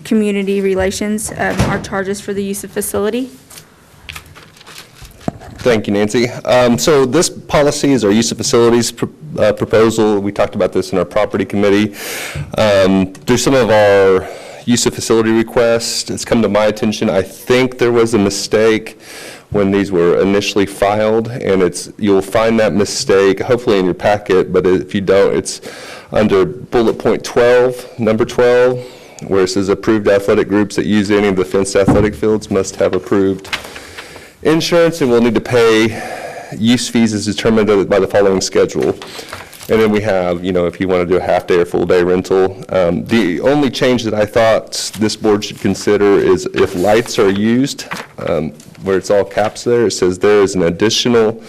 Community Relations, our charges for the use of facility. Thank you, Nancy. So this policy is our use of facilities proposal. We talked about this in our property committee. Through some of our use of facility requests, it's come to my attention, I think there was a mistake when these were initially filed, and you'll find that mistake hopefully in your packet, but if you don't, it's under bullet point 12, number 12, where it says approved athletic groups that use any of the fenced athletic fields must have approved insurance and will need to pay use fees as determined by the following schedule. And then we have, if you want to do a half-day or full-day rental. The only change that I thought this board should consider is if lights are used, where it's all caps there, it says there is an additional,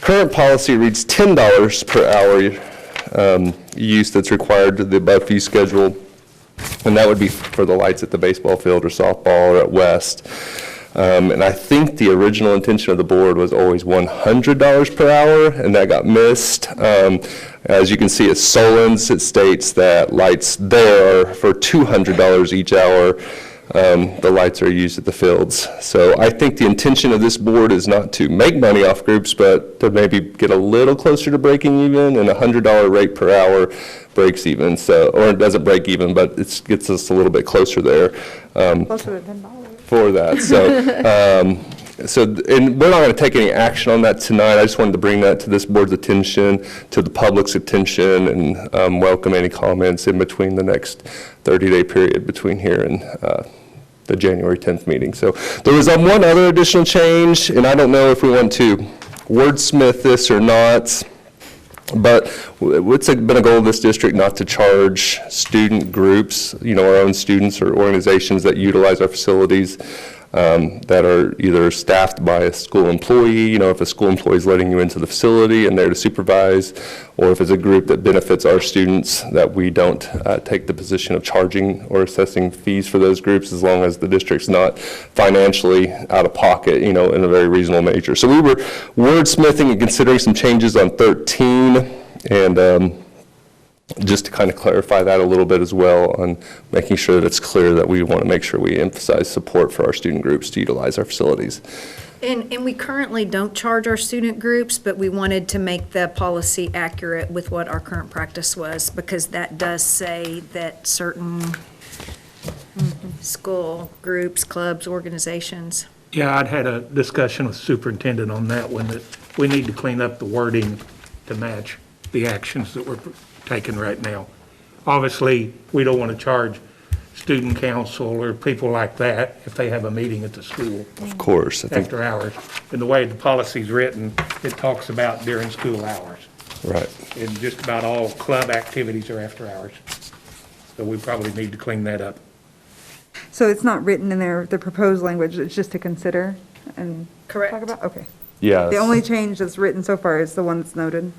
current policy reads $10 per hour use that's required to the above fee schedule. And that would be for the lights at the baseball field or softball or at West. And I think the original intention of the board was always $100 per hour, and that got missed. As you can see at Solon's, it states that lights there are for $200 each hour. The lights are used at the fields. So I think the intention of this board is not to make money off groups, but to maybe get a little closer to breaking even, and a $100 rate per hour breaks even. So, or it doesn't break even, but it gets us a little bit closer there. Closer to $10. For that. And we're not going to take any action on that tonight. I just wanted to bring that to this board's attention, to the public's attention, and welcome any comments in between the next 30-day period between here and the January 10th meeting. So there was one other additional change, and I don't know if we want to wordsmith this or not, but it's been a goal of this district not to charge student groups, our own students or organizations that utilize our facilities that are either staffed by a school employee, if a school employee is letting you into the facility and there to supervise, or if it's a group that benefits our students, that we don't take the position of charging or assessing fees for those groups as long as the district's not financially out of pocket, in a very reasonable measure. So we were wordsmithing and considering some changes on 13, and just to kind of clarify that a little bit as well, on making sure that it's clear that we want to make sure we emphasize support for our student groups to utilize our facilities. And we currently don't charge our student groups, but we wanted to make the policy accurate with what our current practice was, because that does say that certain school groups, clubs, organizations. Yeah, I'd had a discussion with the superintendent on that one, that we need to clean up the wording to match the actions that we're taking right now. Obviously, we don't want to charge student council or people like that if they have a meeting at the school. Of course. I think, After hours. And the way the policy's written, it talks about during school hours. right. And just about all club activities are after hours. So we probably need to clean that up. So it's not written in the proposed language, it's just to consider and talk Correct. about? Okay. Yeah. The only change that's written so far is the one that's noted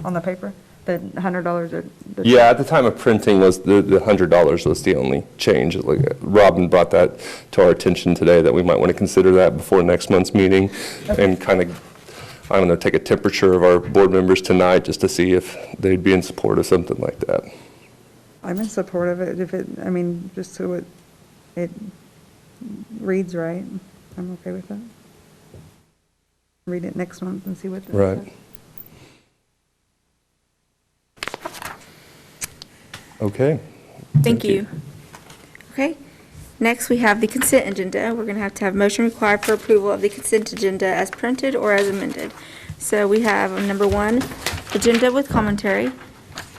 on the paper? The $100 or? Yeah, at the time of printing was the $100 was the only change. Like, Robin brought that to our attention today, that we might want to consider that before next month's meeting, and kind of, I don't know, take a temperature of our board members tonight just to see if they'd be in support of something like that. I'm in support of it, if it, I mean, just so it reads right. I'm okay with that. Read it next month and see what. Right. Okay. Thank you. Okay. Next, we have the consent agenda. We're going to have motion required for approval of the consent agenda as printed or as amended. So we have number 1, agenda with commentary.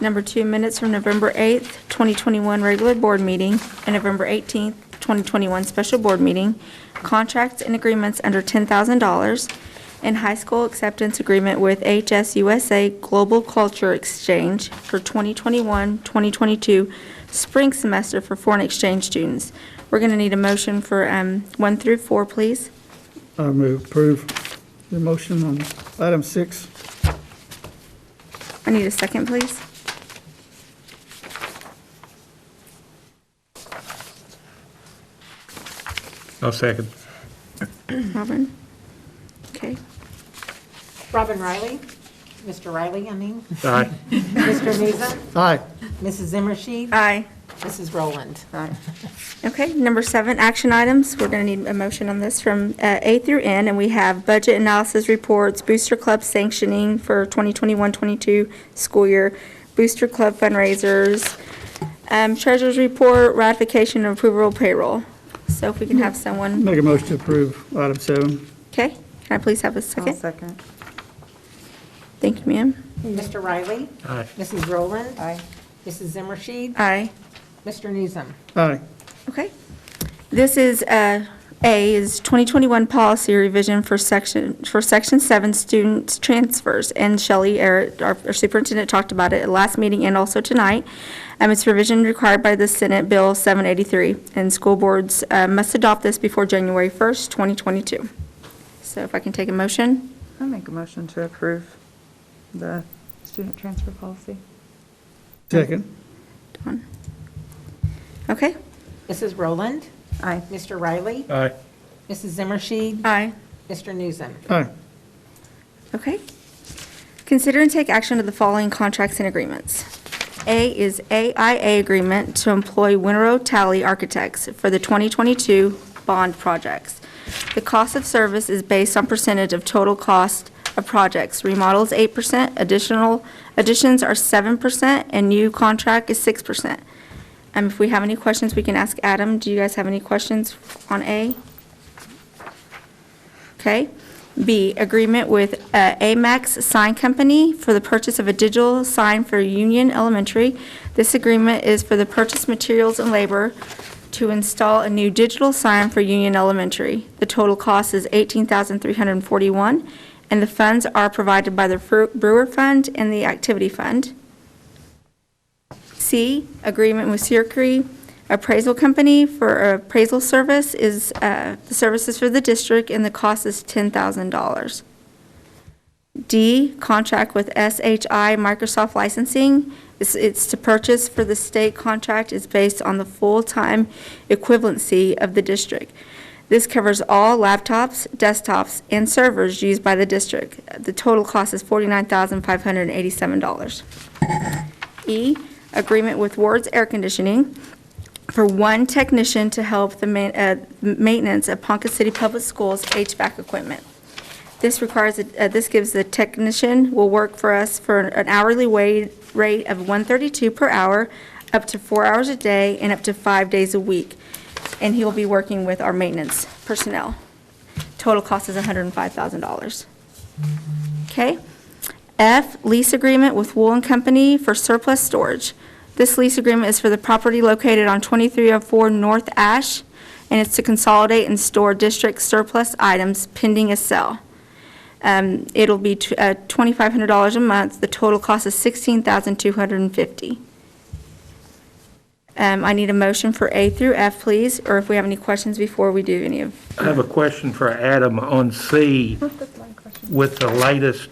Number 2, minutes from November 8th, 2021 regular board meeting and November 18th, 2021 special board meeting. Contracts and agreements under $10,000. And high school acceptance agreement with HSUSA Global Culture Exchange for 2021-2022 spring semester for foreign exchange students. We're going to need a motion for 1 through 4, please. I move approve the motion on item 6. I need a second, please. I'll second. Robin? Okay. Robin Riley, Mr. Riley, I mean, Aye. Mr. Newsom, Aye. Mrs. Zimmershed, Aye. Mrs. Rowland. Okay, number 7, action items. We're going to need a motion on this from A through N, and we have budget analysis reports, Booster Club sanctioning for 2021-22 school year, Booster Club fundraisers, treasurer's report, ratification and approval of payroll. So if we can have someone, Make a motion to approve item 7. okay, can I please have a I'll second? second. Thank you, ma'am. Mr. Riley, Aye. Mrs. Rowland, Aye. Mrs. Zimmershed, Aye. Mr. Newsom. Aye. Okay. This is, A is 2021 policy revision for section 7 student transfers. And Shelley, our superintendent, talked about it at last meeting and also tonight. It's revision required by the Senate Bill 783. And school boards must adopt this before January 1st, 2022. So if I can take a motion. I make a motion to approve the student transfer policy. Second. Dawn. Okay. Mrs. Rowland, Aye. Mr. Riley, Aye. Mrs. Zimmershed, Aye. Mr. Newsom. Aye. Okay. Consider and take action of the following contracts and agreements. A is AIA agreement to employ Winrow Talley Architects for the 2022 bond projects. The cost of service is based on percentage of total cost of projects. Remodels 8%, additions are 7%, and new contract is 6%. If we have any questions, we can ask Adam. Do you guys have any questions on A? Okay. B, agreement with AMAX Sign Company for the purchase of a digital sign for Union Elementary. This agreement is for the purchase materials and labor to install a new digital sign for Union Elementary. The total cost is $18,341, and the funds are provided by the Brewer Fund and the Activity Fund. C, agreement with Circuit Appraisal Company for appraisal service is, the services for the district, and the cost is $10,000. D, contract with SHI Microsoft Licensing. It's to purchase for the state contract is based on the full-time equivalency of the district. This covers all laptops, desktops, and servers used by the district. The total cost is $49,587. E, agreement with Ward's Air Conditioning for 1 technician to help the maintenance of Ponca City Public Schools HVAC equipment. This requires, this gives the technician will work for us for an hourly rate of $132 per hour, up to 4 hours a day and up to 5 days a week. And he will be working with our maintenance personnel. Total cost is $105,000. Okay. F, lease agreement with Wool & Company for surplus storage. This lease agreement is for the property located on 2304 North Ash, and it's to consolidate and store district surplus items pending a sale. It'll be $2,500 a month. The total cost is $16,250. I need a motion for A through F, please, or if we have any questions before we do any of. I have a question for Adam on C with the latest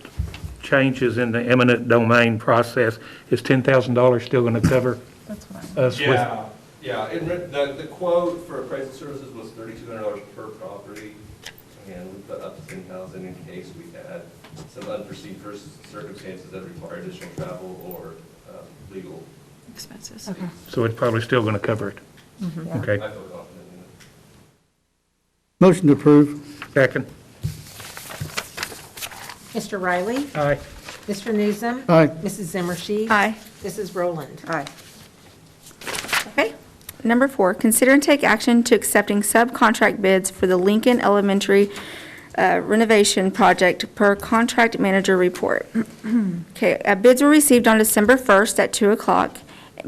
changes in the eminent domain process, is $10,000 still going to cover us with? Yeah, and the quote for appraisal services was $3,200 per property, and we put up to $10,000 in case we had some unforeseen circumstances that require additional travel or legal. Expenses. So it's probably still going to cover it? Okay. I feel confident in it. Motion to approve. Second. Mr. Riley? Aye. Mr. Newsom? Aye. Mrs. Zimmershed? Aye. Mrs. Rowland? Aye. Okay. Number 4, consider and take action to accepting subcontract bids for the Lincoln Elementary renovation project per contract manager report. Okay, bids were received on December 1st at 2 o'clock.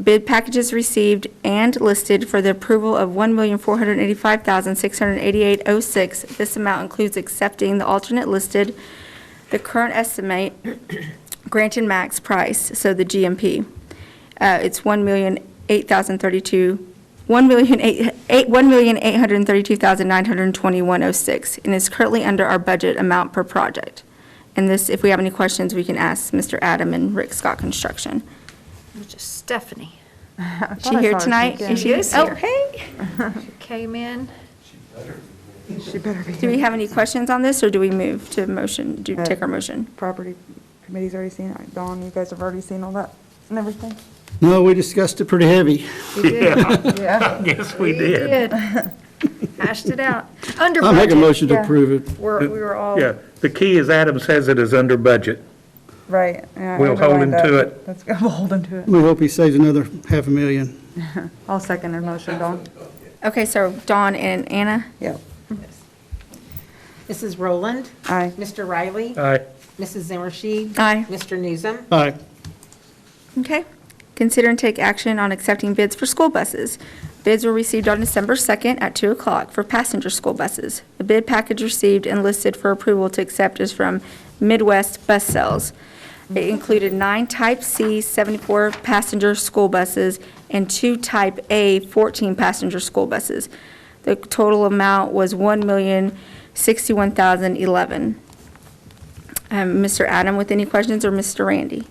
Bid packages received and listed for the approval of $1,485,688.06. This amount includes accepting the alternate listed, the current estimate, grant and max price, so the GMP. It's $1,832,921.06, and is currently under our budget amount per project. And this, if we have any questions, we can ask Mr. Adam and Rick Scott Construction. Which is Stephanie. Is she here tonight? Is she? is Oh, here. hey. She came in. She better be. Do we have any questions on this, or do we move to motion, take our motion? Property committee's already seen it. Dawn, you guys have already seen all that and everything? No, we discussed it pretty heavy. We did. Yeah. Yes, we did. Hashed it out. Under I'll make a budget. motion to Yeah. approve it. We were all. Yeah, the key is Adam says it is under budget. Right. Yeah, I We'll hold underlined him to that. it. That's good. We'll hold him to it. We hope he saves another $500,000. I'll second her motion, Dawn. Okay, so Dawn and Anna? Yep. Mrs. Rowland? Aye. Mr. Riley? Aye. Mrs. Zimmershed? Aye. Mr. Newsom? Aye. Okay. Consider and take action on accepting bids for school buses. Bids were received on December 2nd at 2 o'clock for passenger school buses. The bid package received and listed for approval to accept is from Midwest Bus Sales. It included 9 Type C 74-passenger school buses and 2 Type A 14-passenger school buses. The total amount was $1,061,011. Mr. Adam, with any questions, or Mr. Randy?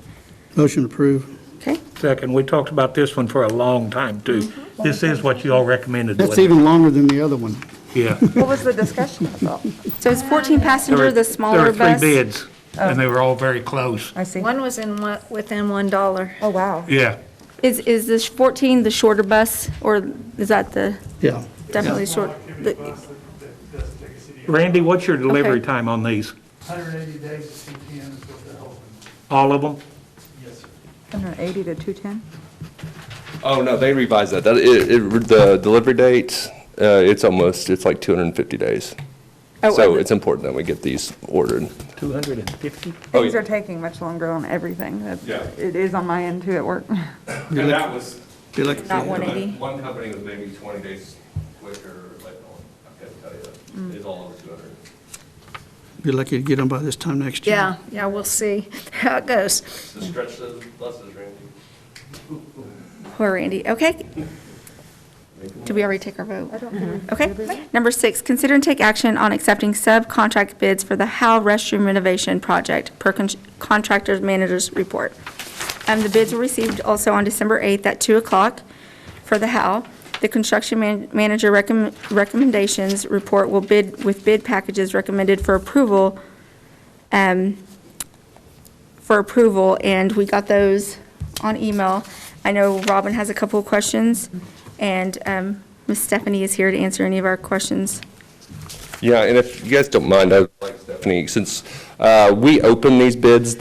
Motion approved. Okay. Second, we talked about this one for a long time, too. This is what you all recommended. That's wasn't it? even longer than the other one. Yeah. What was the discussion about? So it's 14 passenger, the smaller There bus? were 3 bids, and they were all very close. I see. One was within $1. Oh, wow. Yeah. Is this 14 the shorter bus, or is that the, Yeah. definitely short? the- Randy, what's your delivery Okay. time on these? 180 days to CPN is what they're hoping. All of them? Yes, sir. 180 to 210? Oh, no, they revised that. The delivery date, it's like 250 days. Oh, So it's important that we get these ordered. 250? Oh, Things yeah. are taking much longer on everything. Yeah. It is on my end too at work. And that was, You're like, Not 180? one company was maybe 20 days quicker, like, I can't tell you, it's all over 200. you're lucky to get them by this time next year. Yeah, we'll see how it goes. To stretch those buses, Randy. Poor Randy. Okay. Did we already take our vote? I don't think we Okay. did it. Number 6, consider and take action on accepting subcontract bids for the Howe restroom renovation project per contractor's manager's report. The bids were received also on December 8th at 2 o'clock for the Howe. The construction manager recommendations report will bid with bid packages recommended for approval, and we got those on email. I know Robin has a couple of questions, and Ms. Stephanie is here to answer any of our questions. Yeah, and if you guys don't mind, I'd like Stephanie, since we opened these bids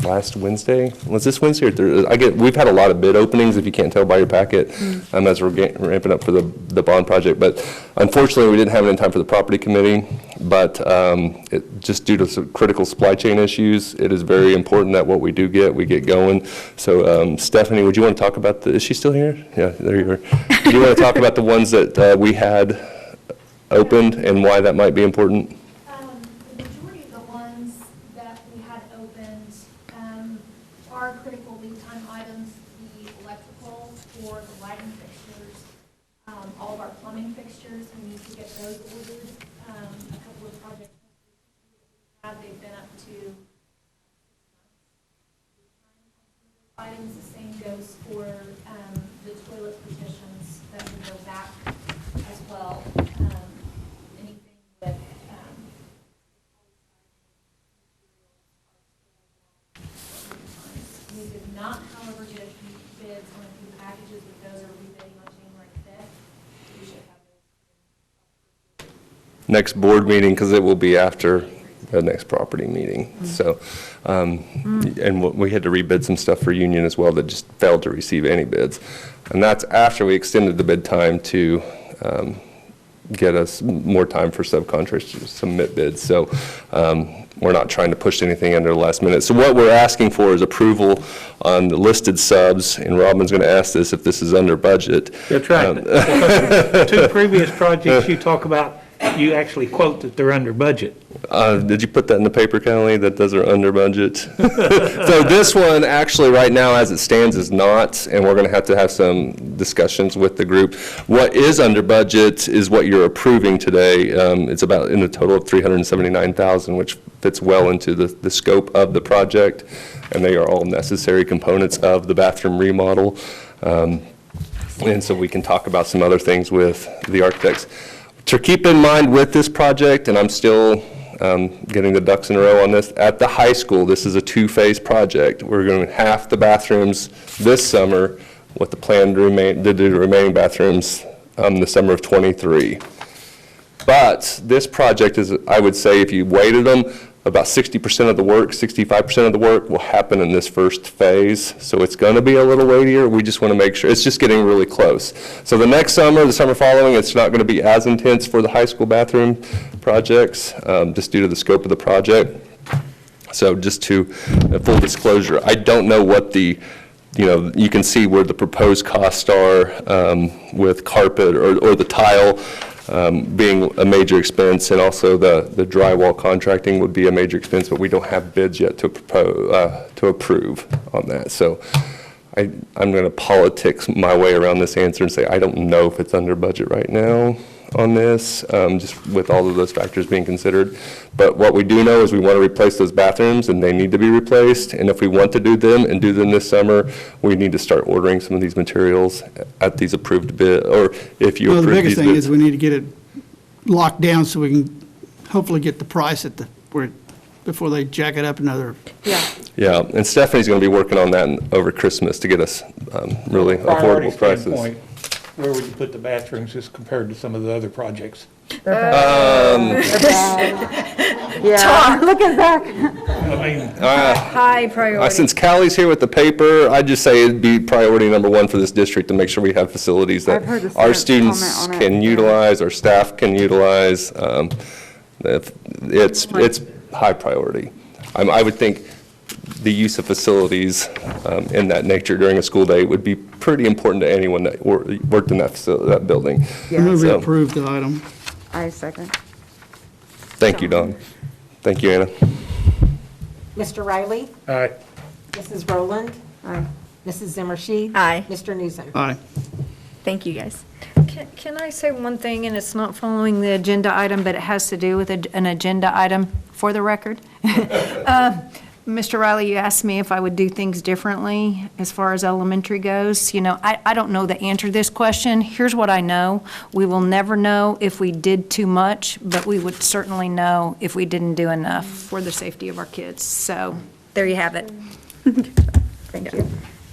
last Wednesday, was this Wednesday or Thursday? We've had a lot of bid openings, if you can't tell by your packet, as we're ramping up for the bond project. But unfortunately, we didn't have it in time for the property committee. But just due to some critical supply chain issues, it is very important that what we do get, we get going. So Stephanie, would you want to talk about is she still here? Yeah, there you are. Do you want to talk about the ones that we had opened and why that might be important? The majority of the ones that we had opened are critical lead time items, the electrical for the lighting fixtures, all of our plumbing fixtures, we need to get those ordered. A couple of projects they've been up to was for the toilet petitions that would go back as well. Anything with we did not, however, get bids on a few packages, but those are rebidding on January 5th. We should have those. Next board meeting, because it will be after the next property meeting. So, and we had to rebid some stuff for Union as well that just failed to receive any bids. And that's after we extended the bid time to get us more time for subcontractors to submit bids. So we're not trying to push anything under the last minute. So what we're asking for is approval on the listed subs, and Robin's going to ask this if this is under budget. That's right. Because 2 previous projects you talk about, you actually quote that they're under budget. Did you put that in the paper, Kelly, that those are under budget? So this one, actually, right now, as it stands, is not, and we're going to have some discussions with the group. What is under budget is what you're approving today. It's about in a total of $379,000, which fits well into the scope of the project, and they are all necessary components of the bathroom remodel. And so we can talk about some other things with the architects. To keep in mind with this project, and I'm still getting the ducks in a row on this, at the high school, this is a 2-phase project. We're going to half the bathrooms this summer with the plan to do the remaining bathrooms the summer of '23. But this project is, I would say, if you weighted them, about 60% of the work, 65% of the work will happen in this first phase. So it's going to be a little weightier. We just want to make sure, it's just getting really close. So the next summer, the summer following, it's not going to be as intense for the high school bathroom projects, just due to the scope of the project. So just to full disclosure, I don't know what the, you can see where the proposed costs are with carpet or the tile. Being a major expense, and also the drywall contracting would be a major expense, but we don't have bids yet to propose to approve on that. So I'm going to politics my way around this answer and say I don't know if it's under budget right now on this, just with all of those factors being considered. But what we do know is we want to replace those bathrooms, and they need to be replaced. And if we want to do them and do them this summer, we need to start ordering some of these materials at these approved bid, or if you approve these bids. The biggest thing is we need to get it locked down so we can hopefully get the price at before they jack it up another. Yeah, and Stephanie's going to be working on that over Christmas to get us really Priority affordable prices. standpoint, where would you put the bathrooms as compared to some of the other projects? Yeah, look at that. I mean, High priority. Since Callie's here with the paper, I'd just say it'd be priority number 1 for this district to make sure we have facilities that I've heard the our students students comment on it, can yeah. utilize, our staff can utilize. It's high priority. I would think the use of facilities in that nature during a school day would be pretty important to anyone that worked in that building. I move we So- approve the item. I second. Thank you, Don. Thank you, Anna. Mr. Riley? aye. Mrs. Rowland? Aye. Mrs. Zimmershed? Aye. Mr. Newsom? Aye. Thank you, guys. Can I say one thing, and it's not following the agenda item, but it has to do with an agenda item for the record? Mr. Riley, you asked me if I would do things differently as far as elementary goes. I don't know the answer to this question. Here's what I know. We will never know if we did too much, but we would certainly know if we didn't do enough for the safety of our kids. So there you have it. Thank you.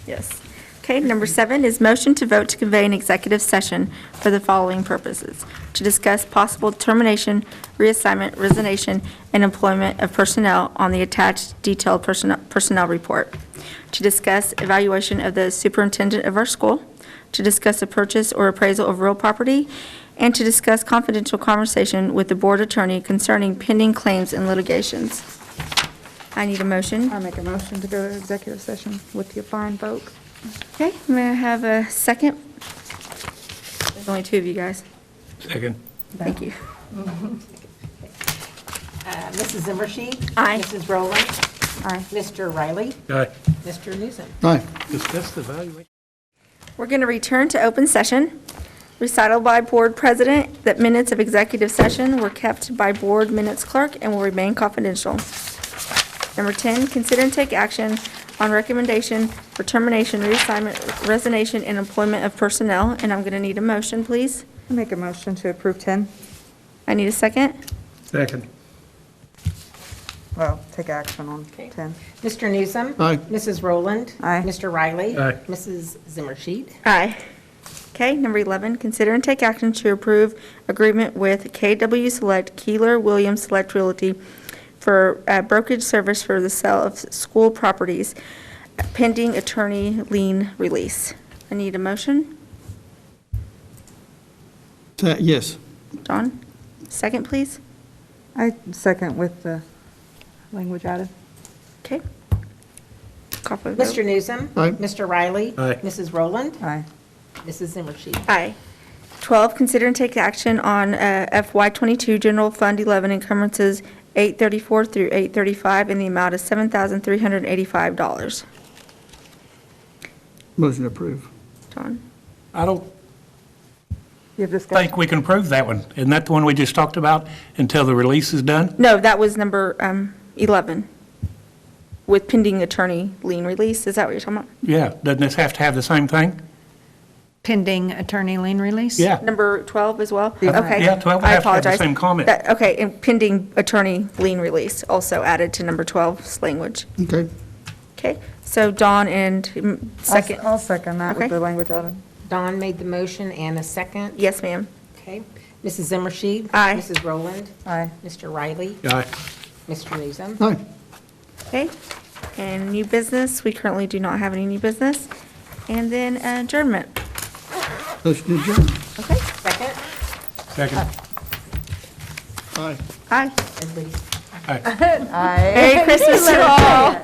Yes. Okay, number 7 is motion to vote to convey an executive session for the following purposes: to discuss possible termination, reassignment, resignation, and employment of personnel on the attached detailed personnel report, to discuss evaluation of the superintendent of our school, to discuss a purchase or appraisal of real property, and to discuss confidential conversation with the board attorney concerning pending claims and litigations. I need a motion. I make a motion to go to executive session with the fine folk. Okay, may I have a second? There's only 2 of you guys. Second. Thank you. Mrs. Zimmershed? Aye. Mrs. Rowland? Aye. Mr. Riley? Aye. Mr. Newsom? Aye. Discuss the evaluation. We're going to return to open session. Recital by board president that minutes of executive session were kept by board minutes clerk and will remain confidential. Number 10, consider and take action on recommendation for termination, reassignment, resignation, and employment of personnel. And I'm going to need a motion, please. I make a motion to approve 10. I need a second. Second. Well, take action on 10. Mr. Newsom. Aye. Mrs. Rowland. Aye. Mr. Riley. Aye. Mrs. Zimmershed. Aye. Okay, number 11, consider and take action to approve agreement with KW Select Keeler Williams Select Realty for brokerage service for the sale of school properties pending attorney lien release. I need a motion. Yes. Don, second, please. I second with the language added. Okay. Call for the vote. Mr. Newsom. Aye. Mr. Riley. Aye. Mrs. Rowland. Aye. Mrs. Zimmershed. Aye. 12, consider and take action on FY22 General Fund 11 encumbrances 834 through 835 in the amount of $7,385. Motion approved. Don? I don't You have discussion? think we can approve that one. Isn't that the one we just talked about until the release is done? No, that was number 11, with pending attorney lien release. Is that what you're talking about? Yeah, doesn't this have to have the same thing? Pending attorney lien release? Yeah. Number 12 as well? Yeah. Okay. Yeah, 12 would I have to have the apologize. same comment. Okay, and pending attorney lien release, also added to number 12's language. Okay. Okay, so Dawn and second. I'll second that Okay. with the language added. Don made the motion and a second. Yes, ma'am. Okay. Mrs. Zimmershed. Aye. Mrs. Rowland. Aye. Mr. Riley. Aye. Mr. Newsom. Aye. Okay, and new business, we currently do not have any new business. And then adjournment. Motion adjourned. Okay, Second. Second. Aye. aye. Everybody. Aye. Merry Christmas to all.